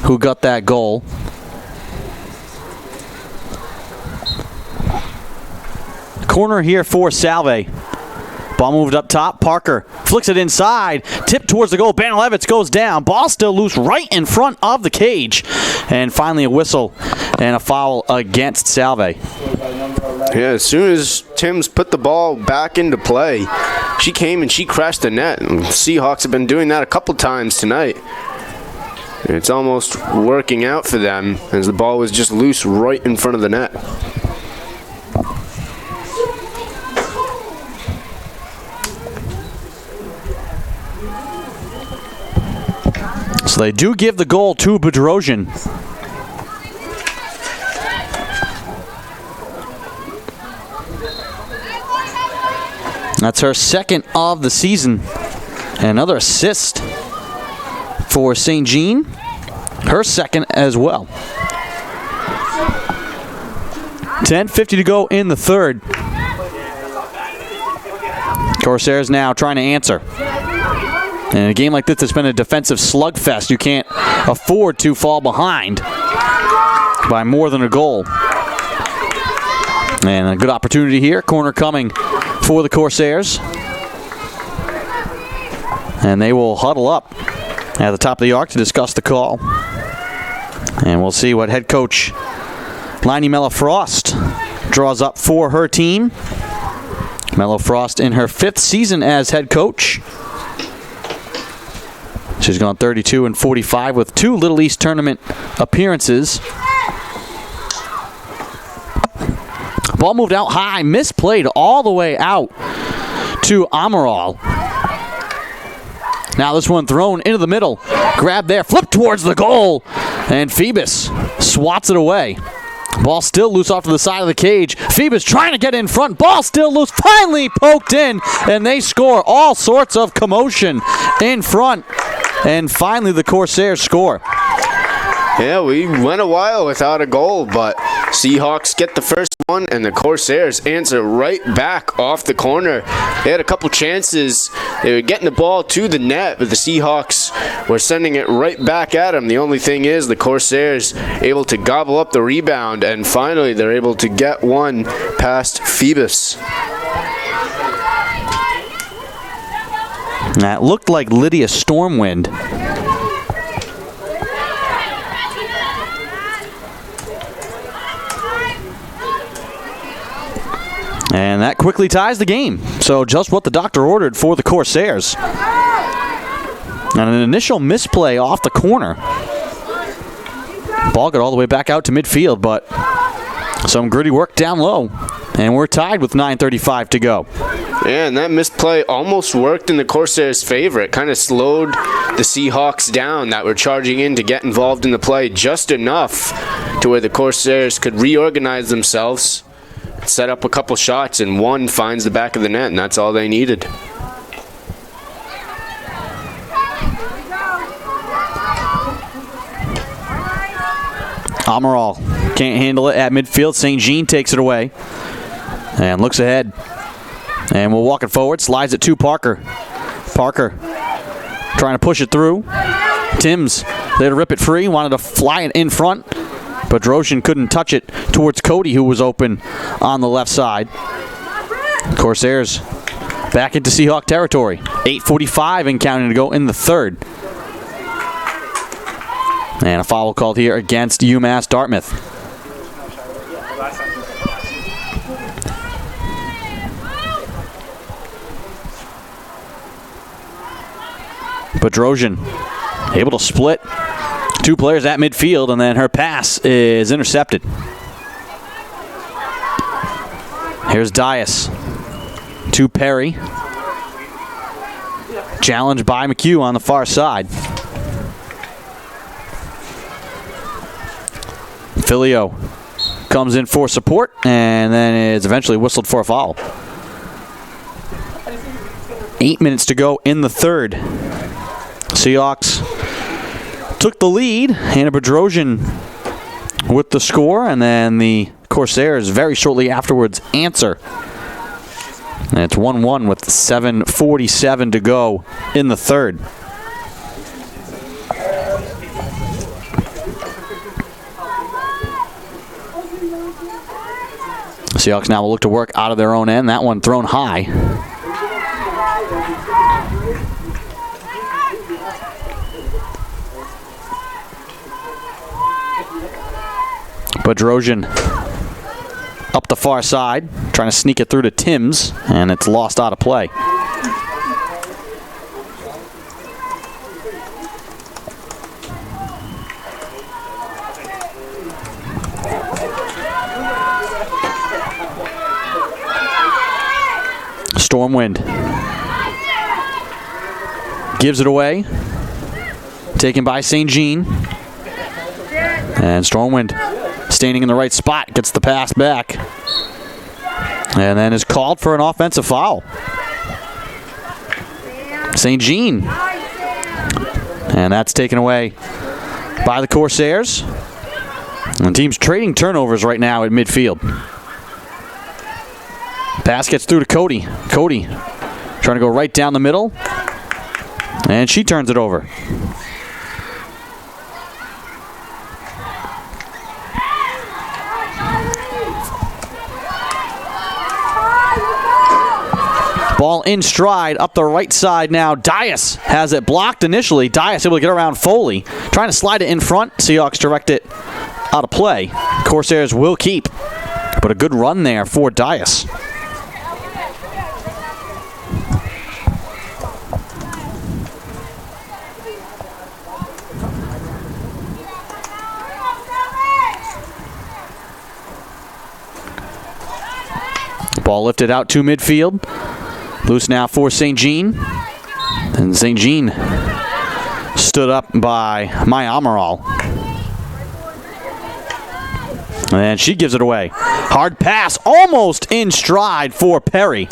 who got that goal. Corner here for Salve. Ball moved up top. Parker flicks it inside. Tipped towards the goal. Banalevitz goes down. Ball still loose right in front of the cage. And finally a whistle and a foul against Salve. Yeah, as soon as Timms put the ball back into play, she came and she crashed the net. And the Seahawks have been doing that a couple times tonight. And it's almost working out for them as the ball was just loose right in front of the net. So they do give the goal to Bedrosian. That's her second of the season. And another assist for St. Jean. Her second as well. 10:50 to go in the third. Corsairs now trying to answer. In a game like this, it's been a defensive slugfest. You can't afford to fall behind by more than a goal. And a good opportunity here. Corner coming for the Corsairs. And they will huddle up at the top of the arc to discuss the call. And we'll see what head coach Liney Mello-Frost draws up for her team. Mello-Frost in her 5th season as head coach. She's gone 32-45 with 2 Little East tournament appearances. Ball moved out high, misplayed all the way out to Amaral. Now this one thrown into the middle. Grab there, flip towards the goal. And Phoebus swats it away. Ball still loose off to the side of the cage. Phoebus trying to get in front. Ball still loose. Finally poked in. And they score. All sorts of commotion in front. And finally the Corsairs score. Yeah, we went a while without a goal, but Seahawks get the first one, and the Corsairs answer right back off the corner. They had a couple chances. They were getting the ball to the net, but the Seahawks were sending it right back at them. The only thing is the Corsairs able to gobble up the rebound, and finally they're able to get one past Phoebus. That looked like Lydia Stormwind. And that quickly ties the game. So just what the doctor ordered for the Corsairs. And an initial misplay off the corner. Ball got all the way back out to midfield, but some gritty work down low. And we're tied with 9:35 to go. Yeah, and that misplay almost worked in the Corsairs' favor. It kind of slowed the Seahawks down that were charging in to get involved in the play just enough to where the Corsairs could reorganize themselves, set up a couple shots, and one finds the back of the net, and that's all they needed. Amaral can't handle it at midfield. St. Jean takes it away and looks ahead. And we'll walk it forward. Slides it to Parker. Parker trying to push it through. Timms there to rip it free. Wanted to fly it in front, but Droshin couldn't touch it towards Cody, who was open on the left side. Corsairs back into Seahawk territory. 8:45 and counting to go in the third. And a foul called here against UMass Dartmouth. Bedrosian able to split 2 players at midfield, and then her pass is intercepted. Here's Dias to Perry. Challenged by McHugh on the far side. Filio comes in for support and then is eventually whistled for a foul. 8 minutes to go in the third. Seahawks took the lead. Hannah Bedrosian with the score, and then the Corsairs very shortly afterwards answer. And it's 1-1 with 7:47 to go in the third. Seahawks now will look to work out of their own end. That one thrown high. Bedrosian up the far side, trying to sneak it through to Timms, and it's lost out of play. Stormwind gives it away. Taken by St. Jean. And Stormwind standing in the right spot, gets the pass back. And then is called for an offensive foul. St. Jean. And that's taken away by the Corsairs. And the team's trading turnovers right now at midfield. Pass gets through to Cody. Cody Trying to go right down the middle. And she turns it over. Ball in stride up the right side now. Dias has it blocked initially. Dias able to get around Foley. Trying to slide it in front. Seahawks direct it out of play. Corsairs will keep. But a good run there for Dias. Ball lifted out to midfield. Loose now for St. Jean. And St. Jean stood up by Maya Amaral. And she gives it away. Hard pass, almost in stride for Perry.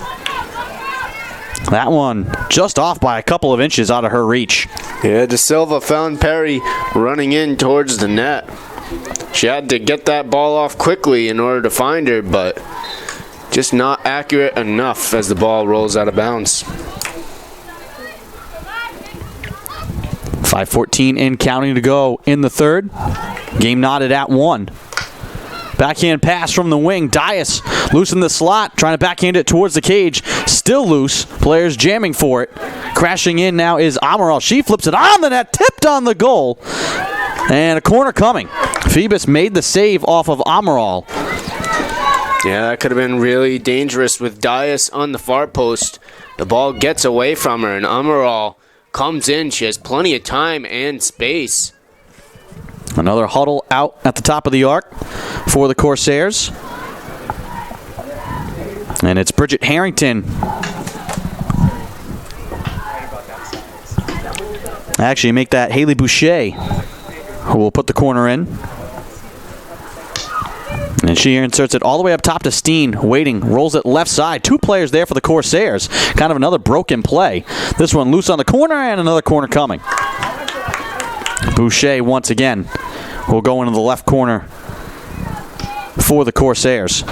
That one just off by a couple of inches out of her reach. Yeah, De Silva found Perry running in towards the net. She had to get that ball off quickly in order to find her, but just not accurate enough as the ball rolls out of bounds. 5:14 and counting to go in the third. Game knotted at 1. Backhand pass from the wing. Dias loose in the slot, trying to backhand it towards the cage. Still loose. Players jamming for it. Crashing in now is Amaral. She flips it on the net, tipped on the goal. And a corner coming. Phoebus made the save off of Amaral. Yeah, that could have been really dangerous with Dias on the far post. The ball gets away from her, and Amaral comes in. She has plenty of time and space. Another huddle out at the top of the arc for the Corsairs. And it's Bridget Harrington. Actually, make that Haley Boucher, who will put the corner in. And she inserts it all the way up top to Steen, waiting, rolls it left side. 2 players there for the Corsairs. Kind of another broken play. This one loose on the corner, and another corner coming. Boucher once again will go into the left corner for the Corsairs.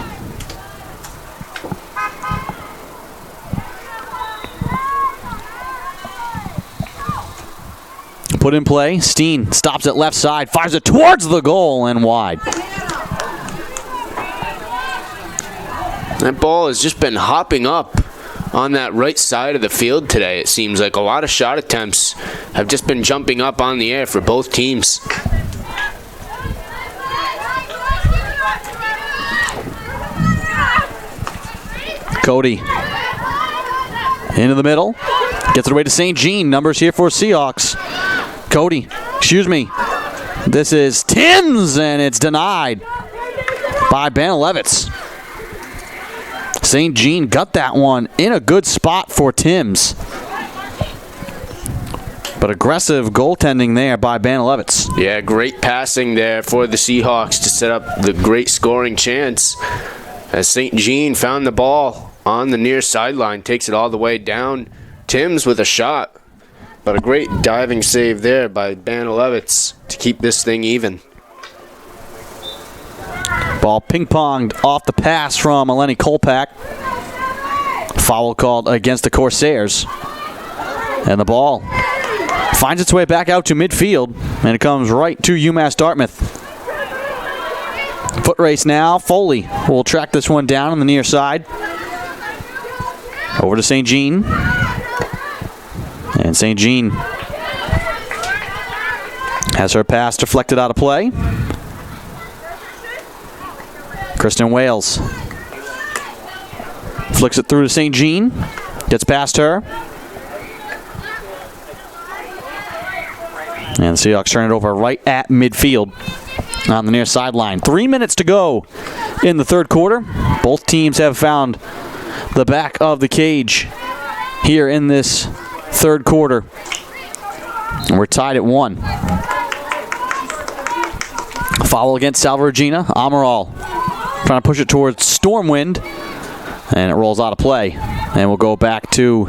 Put in play. Steen stops it left side, fires it towards the goal and wide. That ball has just been hopping up on that right side of the field today. It seems like a lot of shot attempts have just been jumping up on the air for both teams. Cody into the middle. Gets it away to St. Jean. Numbers here for Seahawks. Cody, excuse me. This is Timms, and it's denied by Banalevitz. St. Jean got that one in a good spot for Timms. But aggressive goaltending there by Banalevitz. Yeah, great passing there for the Seahawks to set up the great scoring chance. As St. Jean found the ball on the near sideline, takes it all the way down. Timms with a shot. But a great diving save there by Banalevitz to keep this thing even. Ball ping-ponged off the pass from Eleni Kolpak. Foul called against the Corsairs. And the ball finds its way back out to midfield, and it comes right to UMass Dartmouth. Foot race now. Foley will track this one down on the near side. Over to St. Jean. And St. Jean has her pass deflected out of play. Kristen Wales flicks it through to St. Jean. Gets past her. And the Seahawks turn it over right at midfield on the near sideline. 3 minutes to go in the third quarter. Both teams have found the back of the cage here in this third quarter. And we're tied at 1. Foul against Salve Regina. Amaral trying to push it towards Stormwind. And it rolls out of play. And we'll go back to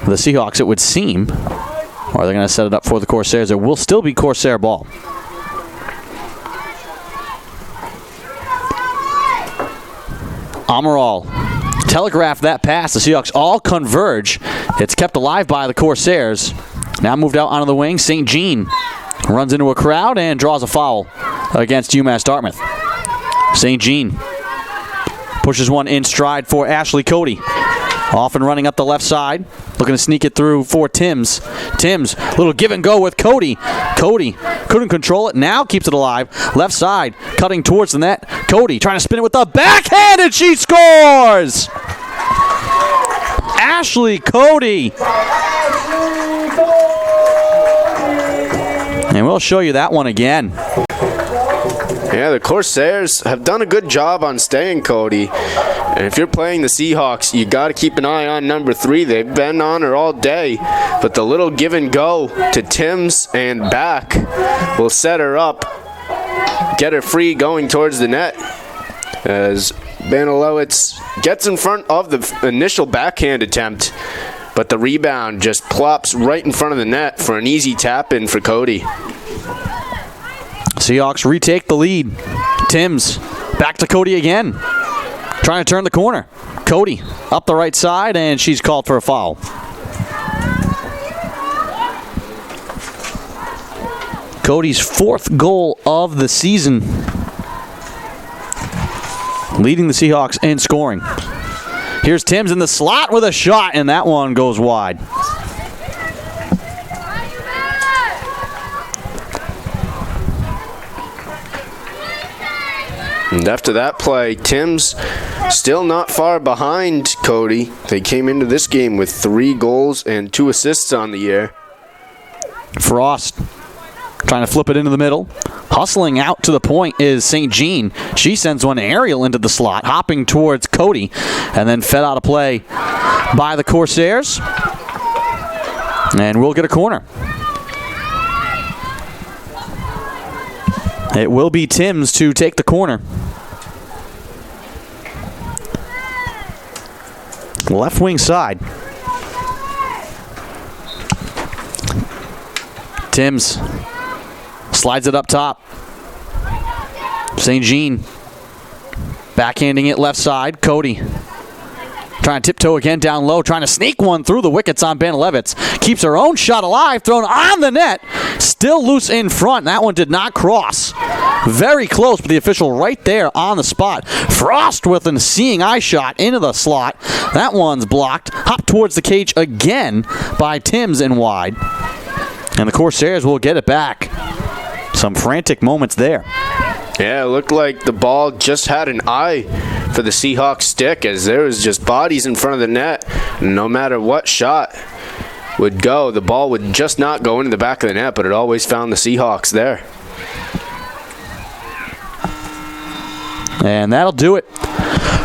the Seahawks, it would seem. Or they're going to set it up for the Corsairs. There will still be Corsair ball. Amaral telegraphed that pass. The Seahawks all converge. It's kept alive by the Corsairs. Now moved out onto the wing. St. Jean runs into a crowd and draws a foul against UMass Dartmouth. St. Jean pushes one in stride for Ashley Cody. Off and running up the left side. Looking to sneak it through for Timms. Timms, little give and go with Cody. Cody couldn't control it. Now keeps it alive. Left side, cutting towards the net. Cody trying to spin it with the backhand, and she scores! Ashley Cody. And we'll show you that one again. Yeah, the Corsairs have done a good job on staying Cody. And if you're playing the Seahawks, you got to keep an eye on number 3. They've been on her all day. But the little give and go to Timms and back will set her up, get her free going towards the net. As Banalowitz gets in front of the initial backhand attempt, but the rebound just plops right in front of the net for an easy tap in for Cody. Seahawks retake the lead. Timms back to Cody again. Trying to turn the corner. Cody up the right side, and she's called for a foul. Cody's 4th goal of the season. Leading the Seahawks in scoring. Here's Timms in the slot with a shot, and that one goes wide. And after that play, Timms still not far behind Cody. They came into this game with 3 goals and 2 assists on the year. Frost trying to flip it into the middle. Hustling out to the point is St. Jean. She sends one aerial into the slot, hopping towards Cody, and then fed out of play by the Corsairs. And we'll get a corner. It will be Timms to take the corner. Left wing side. Timms slides it up top. St. Jean backhanding it left side. Cody trying to tiptoe again down low, trying to sneak one through the wickets on Banalewicz. Keeps her own shot alive, thrown on the net. Still loose in front. That one did not cross. Very close, but the official right there on the spot. Frost with a seeing eye shot into the slot. That one's blocked. Hop towards the cage again by Timms and wide. And the Corsairs will get it back. Some frantic moments there. Yeah, it looked like the ball just had an eye for the Seahawks stick, as there was just bodies in front of the net. No matter what shot would go, the ball would just not go into the back of the net, but it always found the Seahawks there. And that'll do it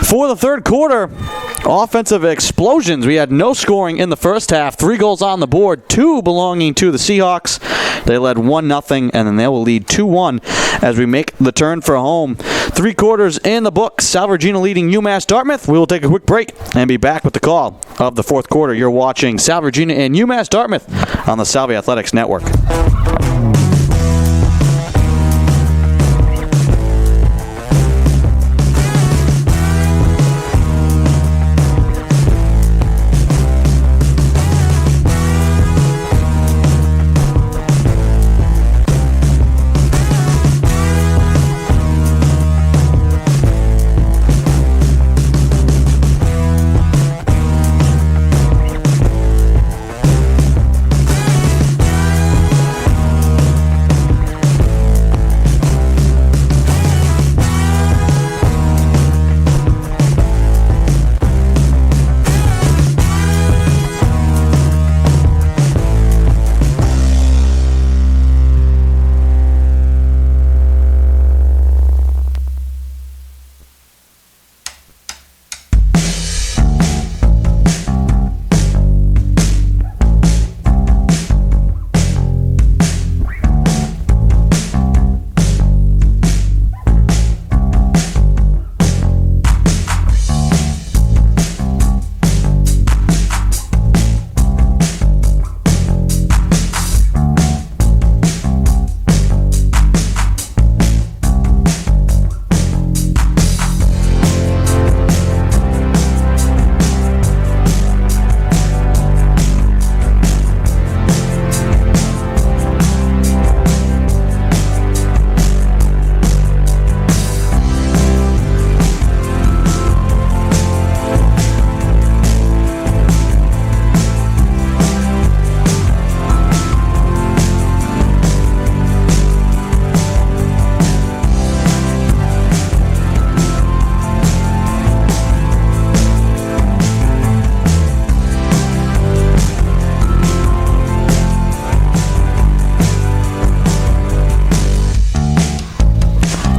for the third quarter. Offensive explosions. We had no scoring in the first half. 3 goals on the board, 2 belonging to the Seahawks. They led 1-0, and then they will lead 2-1 as we make the turn for home. 3 quarters in the books. Salve Regina leading UMass Dartmouth. We will take a quick break and be back with the call of the fourth quarter. You're watching Salve Regina and UMass Dartmouth on the Salve Athletics Network.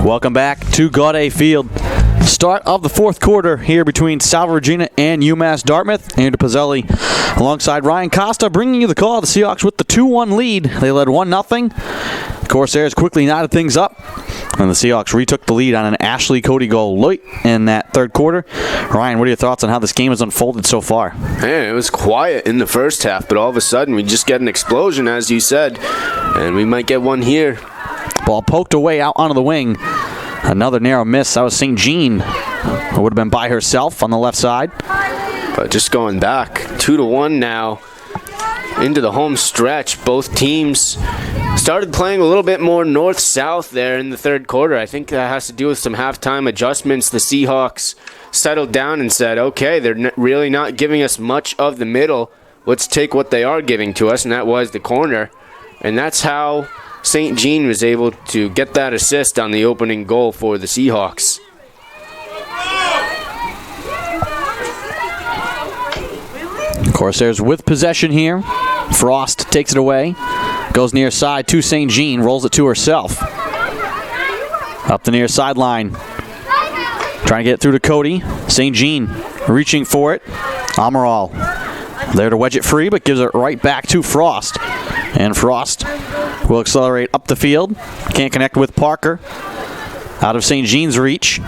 Welcome back to Gaudet Field. Start of the fourth quarter here between Salve Regina and UMass Dartmouth. Andrew Pizzelli alongside Ryan Costa bringing you the call. The Seahawks with the 2-1 lead. They led 1-0. The Corsairs quickly knotted things up, and the Seahawks retook the lead on an Ashley Cody goal late in that third quarter. Ryan, what are your thoughts on how this game has unfolded so far? Man, it was quiet in the first half, but all of a sudden we just get an explosion, as you said, and we might get one here. Ball poked away out onto the wing. Another narrow miss. That was St. Jean, who would have been by herself on the left side. But just going back, 2-1 now into the home stretch. Both teams started playing a little bit more north-south there in the third quarter. I think that has to do with some halftime adjustments. The Seahawks settled down and said, okay, they're really not giving us much of the middle. Let's take what they are giving to us, and that was the corner. And that's how St. Jean was able to get that assist on the opening goal for the Seahawks. Corsairs with possession here. Frost takes it away. Goes near side to St. Jean. Rolls it to herself. Up the near sideline. Trying to get it through to Cody. St. Jean reaching for it. Amaral there to wedge it free, but gives it right back to Frost. And Frost will accelerate up the field. Can't connect with Parker. Out of St. Jean's reach.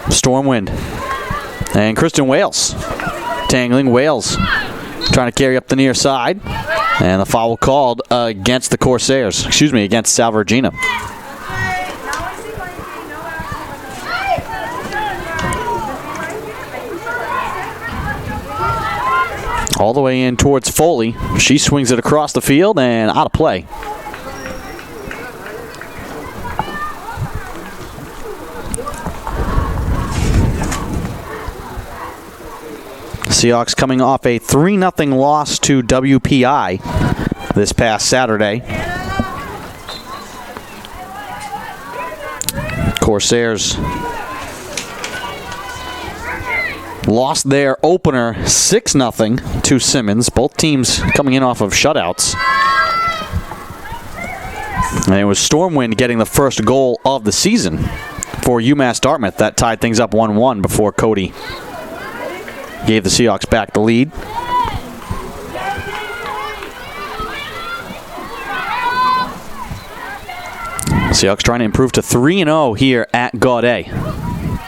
Stormwind. And Kristen Wales. Tangling. Wales trying to carry up the near side. And a foul called against the Corsairs. Excuse me, against Salve Regina. All the way in towards Foley. She swings it across the field and out of play. Seahawks coming off a 3-0 loss to WPI this past Saturday. Corsairs lost their opener 6-0 to Simmons. Both teams coming in off of shutouts. And it was Stormwind getting the first goal of the season for UMass Dartmouth. That tied things up 1-1 before Cody gave the Seahawks back the lead. Seahawks trying to improve to 3-0 here at Gaudet.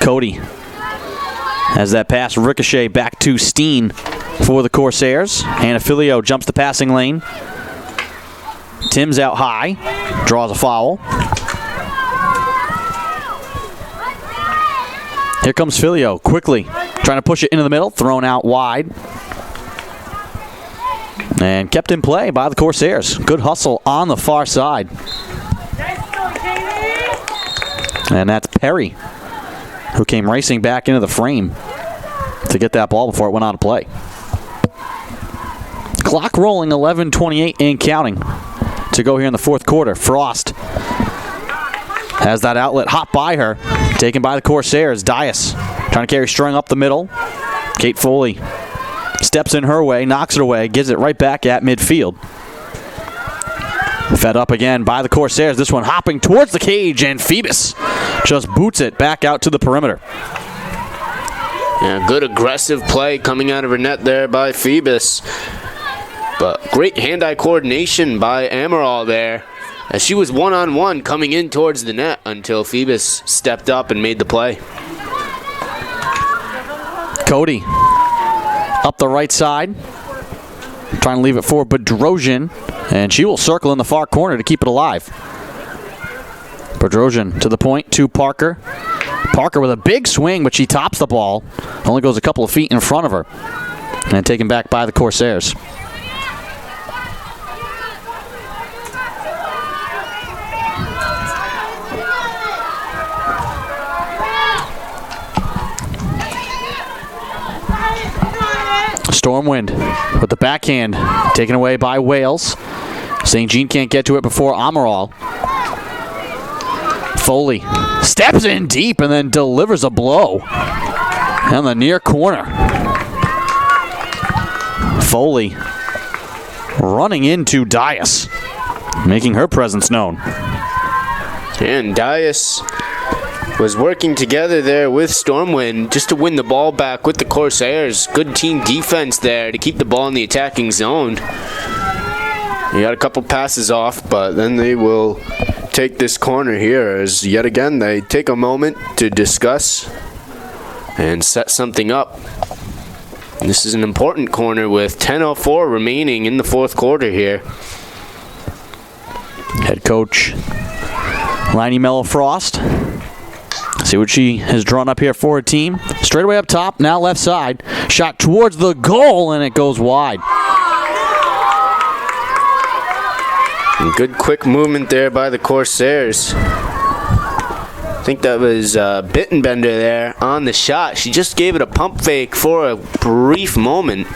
Cody has that pass ricochet back to Steen for the Corsairs. Hannah Filio jumps the passing lane. Tim's out high. Draws a foul. Here comes Filio quickly. Trying to push it into the middle. Thrown out wide. And kept in play by the Corsairs. Good hustle on the far side. And that's Perry, who came racing back into the frame to get that ball before it went out of play. Clock rolling, 11:28 and counting to go here in the fourth quarter. Frost has that outlet hot by her, taken by the Corsairs. Dias trying to carry Strung up the middle. Kate Foley steps in her way, knocks it away, gives it right back at midfield. Fed up again by the Corsairs. This one hopping towards the cage, and Phoebus just boots it back out to the perimeter. Yeah, good aggressive play coming out of her net there by Phoebus. But great hand-eye coordination by Amaral there, as she was one-on-one coming in towards the net until Phoebus stepped up and made the play. Cody up the right side, trying to leave it for Bedrosian, and she will circle in the far corner to keep it alive. Bedrosian to the point to Parker. Parker with a big swing, but she tops the ball. Only goes a couple of feet in front of her. And taken back by the Corsairs. Stormwind with the backhand taken away by Wales. St. Jean can't get to it before Amaral. Foley steps in deep and then delivers a blow on the near corner. Foley running into Dias, making her presence known. And Dias was working together there with Stormwind just to win the ball back with the Corsairs. Good team defense there to keep the ball in the attacking zone. He got a couple passes off, but then they will take this corner here as yet again they take a moment to discuss and set something up. This is an important corner with 10:04 remaining in the fourth quarter here. Head coach Liney Mello Frost. See what she has drawn up here for her team. Straight away up top, now left side. Shot towards the goal, and it goes wide. And good quick movement there by the Corsairs. I think that was Bittenbender there on the shot. She just gave it a pump fake for a brief moment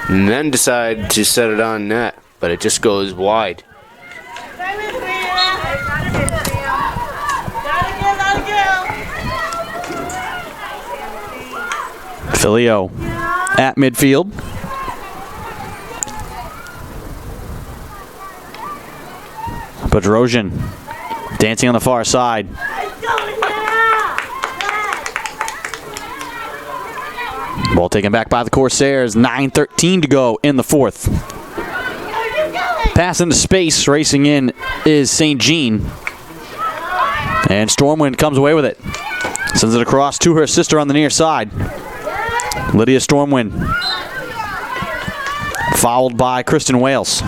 and then decided to set it on net, but it just goes wide. Filio at midfield. Bedrosian dancing on the far side. Ball taken back by the Corsairs. 9:13 to go in the fourth. Pass into space. Racing in is St. Jean. And Stormwind comes away with it. Sends it across to her sister on the near side. Lydia Stormwind. Fouled by Kristen Wales.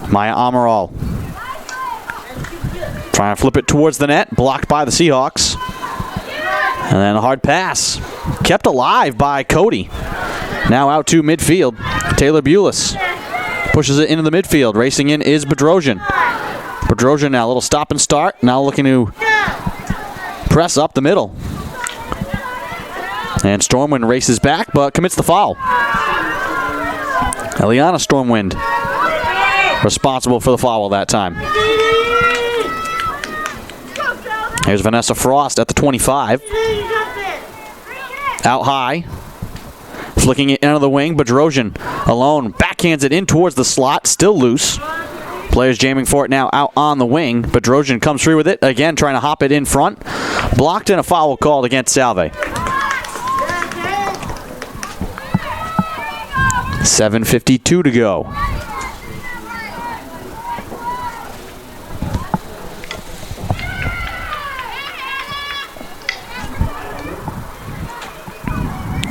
Maya Amaral. Trying to flip it towards the net. Blocked by the Seahawks. And then a hard pass. Kept alive by Cody. Now out to midfield. Taylor Bulis pushes it into the midfield. Racing in is Bedrosian. Bedrosian now a little stop and start. Now looking to press up the middle. And Stormwind races back but commits the foul. Eliana Stormwind responsible for the foul that time. Here's Vanessa Frost at the 25. Out high. Flicking it into the wing. Bedrosian alone. Backhands it in towards the slot. Still loose. Players jamming for it now out on the wing. Bedrosian comes free with it. Again, trying to hop it in front. Blocked and a foul called against Salve. 7:52 to go.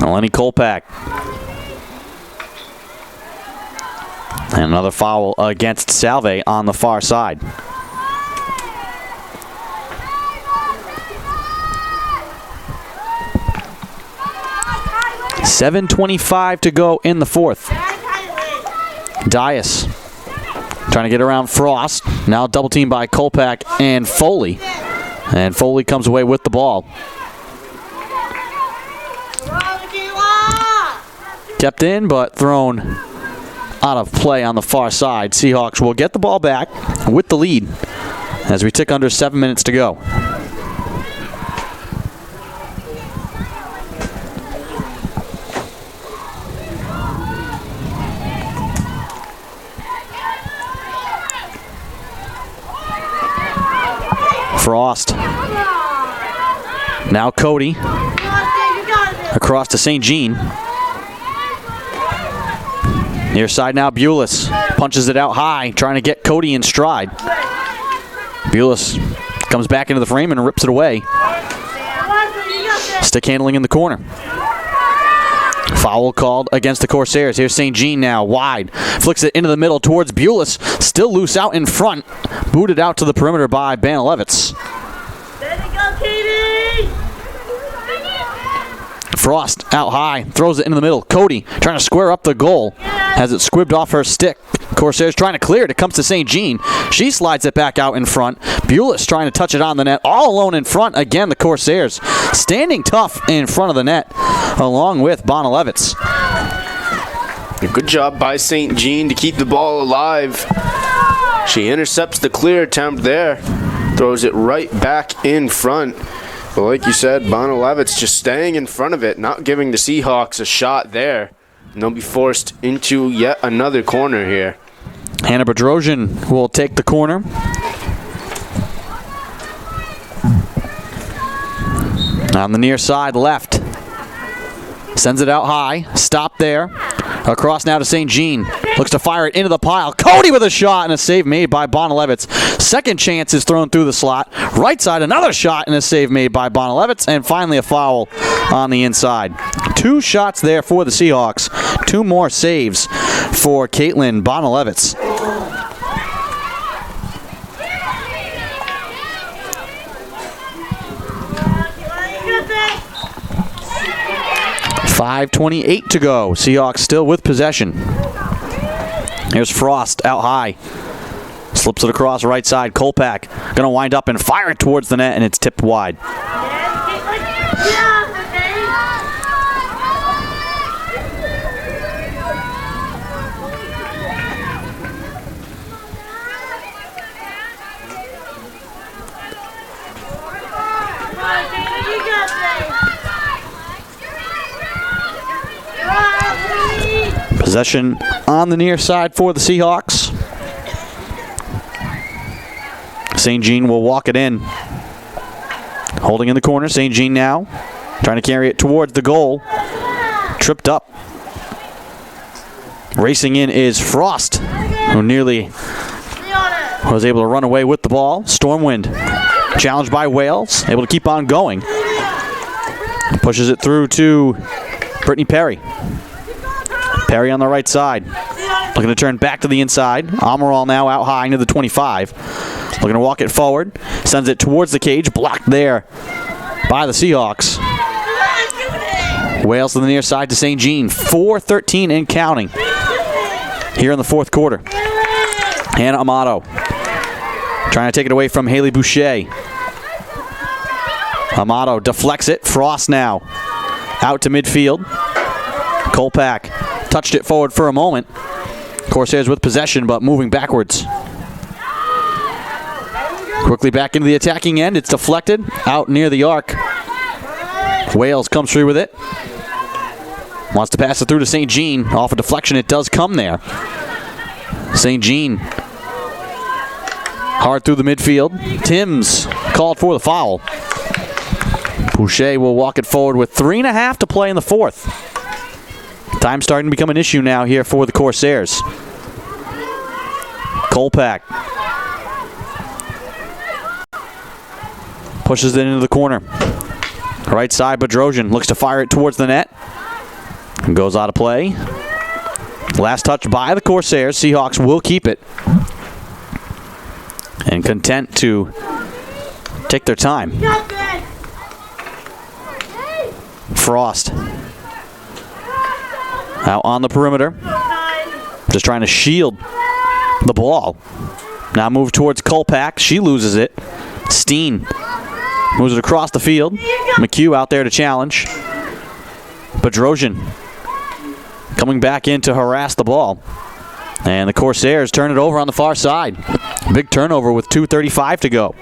Lenny Kolpak. And another foul against Salve on the far side. $7:25 to go in the fourth. Dias trying to get around Frost. Now double teamed by Kolpak and Foley. And Foley comes away with the ball. Kept in, but thrown out of play on the far side. Seahawks will get the ball back with the lead as we tick under 7 minutes to go. Frost. Now Cody. Across to St. Jean. Near side now, Bulis punches it out high, trying to get Cody in stride. Bulis comes back into the frame and rips it away. Stick handling in the corner. Foul called against the Corsairs. Here's St. Jean now, wide. Flicks it into the middle towards Bulis. Still loose out in front. Booted out to the perimeter by Banalevitz. Frost out high, throws it into the middle. Cody trying to square up the goal. Has it squibbed off her stick. Corsairs trying to clear it. It comes to St. Jean. She slides it back out in front. Bulis trying to touch it on the net. All alone in front. Again, the Corsairs standing tough in front of the net, along with Bonalevitz. Good job by St. Jean to keep the ball alive. She intercepts the clear attempt there. Throws it right back in front. But like you said, Bonalevitz just staying in front of it, not giving the Seahawks a shot there. And they'll be forced into yet another corner here. Hannah Bedrosian will take the corner. On the near side left. Sends it out high. Stop there. Across now to St. Jean. Looks to fire it into the pile. Cody with a shot and a save made by Bonalevitz. Second chance is thrown through the slot. Right side, another shot and a save made by Bonalevitz. And finally a foul on the inside. 2 shots there for the Seahawks. 2 more saves for Caitlin Bonalevitz. .5:28 to go. Seahawks still with possession. Here's Frost out high. Slips it across right side. Kolpak going to wind up and fire it towards the net, and it's tipped wide. Possession on the near side for the Seahawks. St. Jean will walk it in. Holding in the corner, St. Jean now. Trying to carry it towards the goal. Tripped up. Racing in is Frost, who nearly was able to run away with the ball. Stormwind, challenged by Wales, able to keep on going. Pushes it through to Brittany Perry. Perry on the right side. Looking to turn back to the inside. Amaral now out high into the 25. Looking to walk it forward. Sends it towards the cage. Blocked there by the Seahawks. Wales to the near side to St. Jean. 4:13 and counting here in the fourth quarter. Hannah Amato trying to take it away from Haley Boucher. Amato deflects it. Frost now out to midfield. Kolpak touched it forward for a moment. Corsairs with possession, but moving backwards. Quickly back into the attacking end. It's deflected out near the arc. Wales comes through with it. Wants to pass it through to St. Jean. Off a deflection, it does come there. St. Jean hard through the midfield. Timms called for the foul. Boucher will walk it forward with 3.5 to play in the fourth. Time starting to become an issue now here for the Corsairs. Kolpak pushes it into the corner. Right side, Bedrosian looks to fire it towards the net. Goes out of play. Last touch by the Corsairs. Seahawks will keep it. And content to take their time. Frost out on the perimeter. Just trying to shield the ball. Now move towards Kolpak. She loses it. Steen moves it across the field. McHugh out there to challenge. Bedrosian coming back in to harass the ball. And the Corsairs turn it over on the far side. Big turnover with 2:35 to go.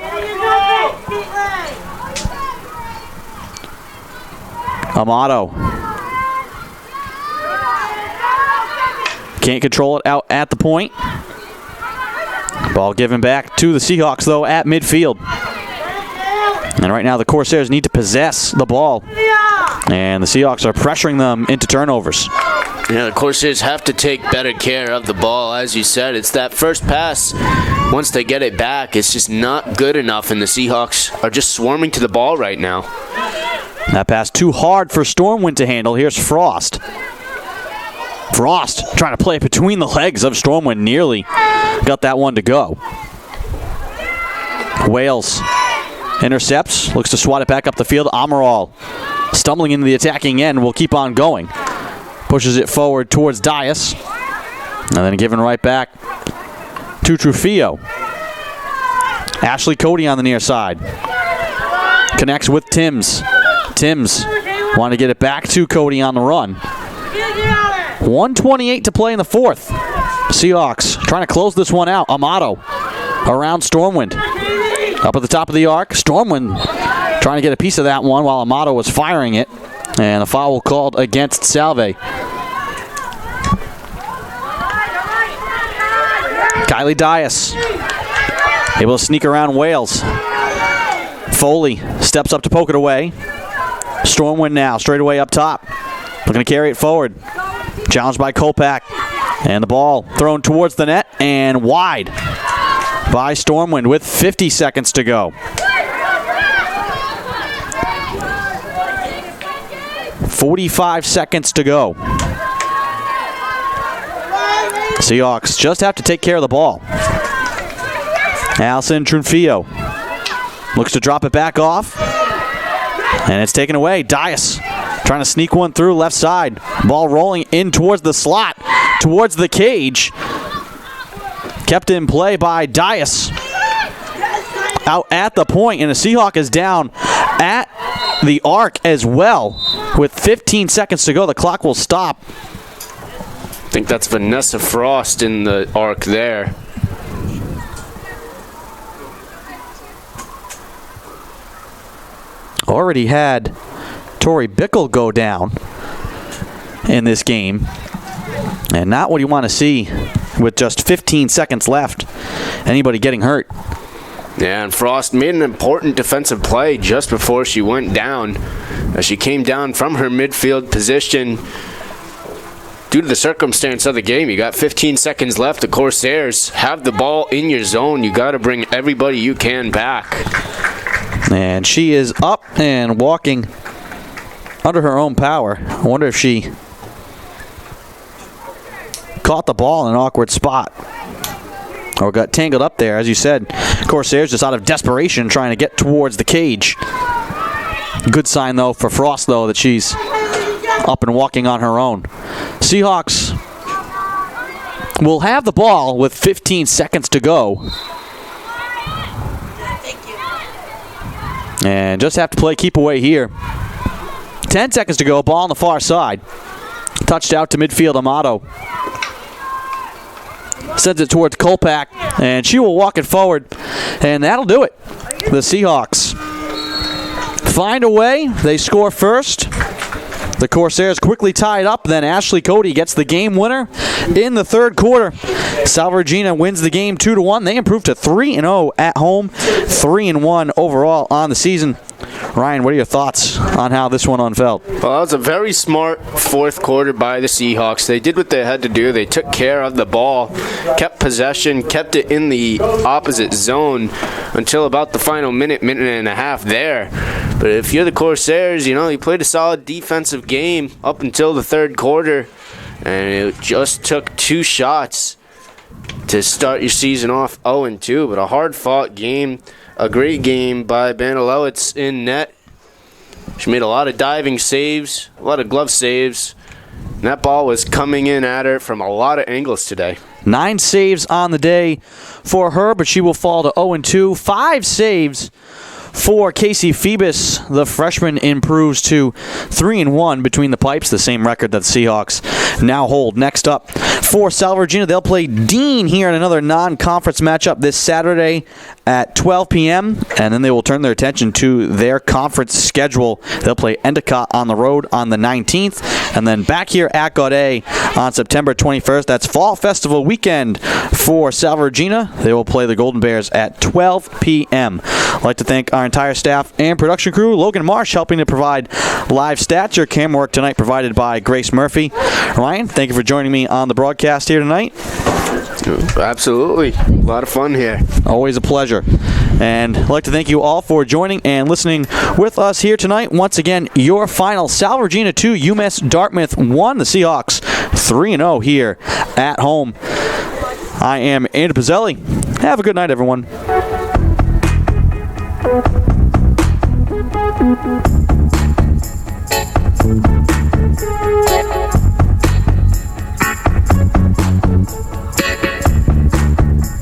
Amato can't control it out at the point. Ball given back to the Seahawks, though, at midfield. And right now the Corsairs need to possess the ball. And the Seahawks are pressuring them into turnovers. Yeah, the Corsairs have to take better care of the ball. As you said, it's that first pass. Once they get it back, it's just not good enough, and the Seahawks are just swarming to the ball right now. That pass too hard for Stormwind to handle. Here's Frost. Frost trying to play between the legs of Stormwind. Nearly got that one to go. Wales intercepts. Looks to swat it back up the field. Amaral stumbling into the attacking end. Will keep on going. Pushes it forward towards Dias. And then given right back to Trujillo. Ashley Cody on the near side. Connects with Timms. Timms want to get it back to Cody on the run. 1:28 to play in the fourth. Seahawks trying to close this one out. Amato around Stormwind. Up at the top of the arc. Stormwind trying to get a piece of that one while Amato was firing it. And a foul called against Salve. Kylie Dias able to sneak around Wales. Foley steps up to poke it away. Stormwind now, straight away up top. Looking to carry it forward. Challenged by Kolpak. And the ball thrown towards the net and wide by Stormwind with 50 seconds to go. 45 seconds to go. Seahawks just have to take care of the ball. Allison Trunfillo looks to drop it back off. And it's taken away. Dias trying to sneak one through left side. Ball rolling in towards the slot, towards the cage. Kept in play by Dias. Out at the point, and the Seahawk is down at the arc as well. With 15 seconds to go, the clock will stop. I think that's Vanessa Frost in the arc there. Already had Tori Bickle go down in this game. And not what you want to see with just 15 seconds left. Anybody getting hurt. Yeah, and Frost made an important defensive play just before she went down. As she came down from her midfield position. Due to the circumstance of the game, you got 15 seconds left. The Corsairs have the ball in your zone. You got to bring everybody you can back. And she is up and walking under her own power. I wonder if she caught the ball in an awkward spot or got tangled up there. As you said, Corsairs just out of desperation trying to get towards the cage. Good sign, though, for Frost, though, that she's up and walking on her own. Seahawks will have the ball with 15 seconds to go. And just have to play keep away here. 10 seconds to go. Ball on the far side. Touched out to midfield Amato. Sends it towards Kolpak. And she will walk it forward. And that'll do it. The Seahawks find a way. They score first. The Corsairs quickly tie it up. Then Ashley Cody gets the game winner in the third quarter. Salve Regina wins the game 2-1. They improve to 3-0 at home, 3-1 overall on the season. Ryan, what are your thoughts on how this one unfolded? Well, that was a very smart fourth quarter by the Seahawks. They did what they had to do. They took care of the ball, kept possession, kept it in the opposite zone until about the final minute and a half there. But if you're the Corsairs, you played a solid defensive game up until the third quarter, and it just took 2 shots to start your season off 0-2. But a hard-fought game, a great game by Bandelowitz in net. She made a lot of diving saves, a lot of glove saves. And that ball was coming in at her from a lot of angles today. 9 saves on the day for her, but she will fall to 0-2. 5 saves for Casey Phoebus. The freshman improves to 3-1 between the pipes, the same record that the Seahawks now hold. Next up for Salve Regina, they'll play Dean here in another non-conference matchup this Saturday at 12 p.m., and then they will turn their attention to their conference schedule. They'll play Endicott on the road on the 19th, and then back here at Gaudet on September 21st. That's Fall Festival weekend for Salve Regina. They will play the Golden Bears at 12 p.m. I'd like to thank our entire staff and production crew. Logan Marsh helping to provide live stats. Your camera work tonight provided by Grace Murphy. Ryan, thank you for joining me on the broadcast here tonight. Absolutely. A lot of fun here. Always a pleasure. And I'd like to thank you all for joining and listening with us here tonight. Once again, your final: Salve Regina 2, UMass Dartmouth 1. The Seahawks 3-0 here at home. I am Andrew Pizzelli. Have a good night, everyone.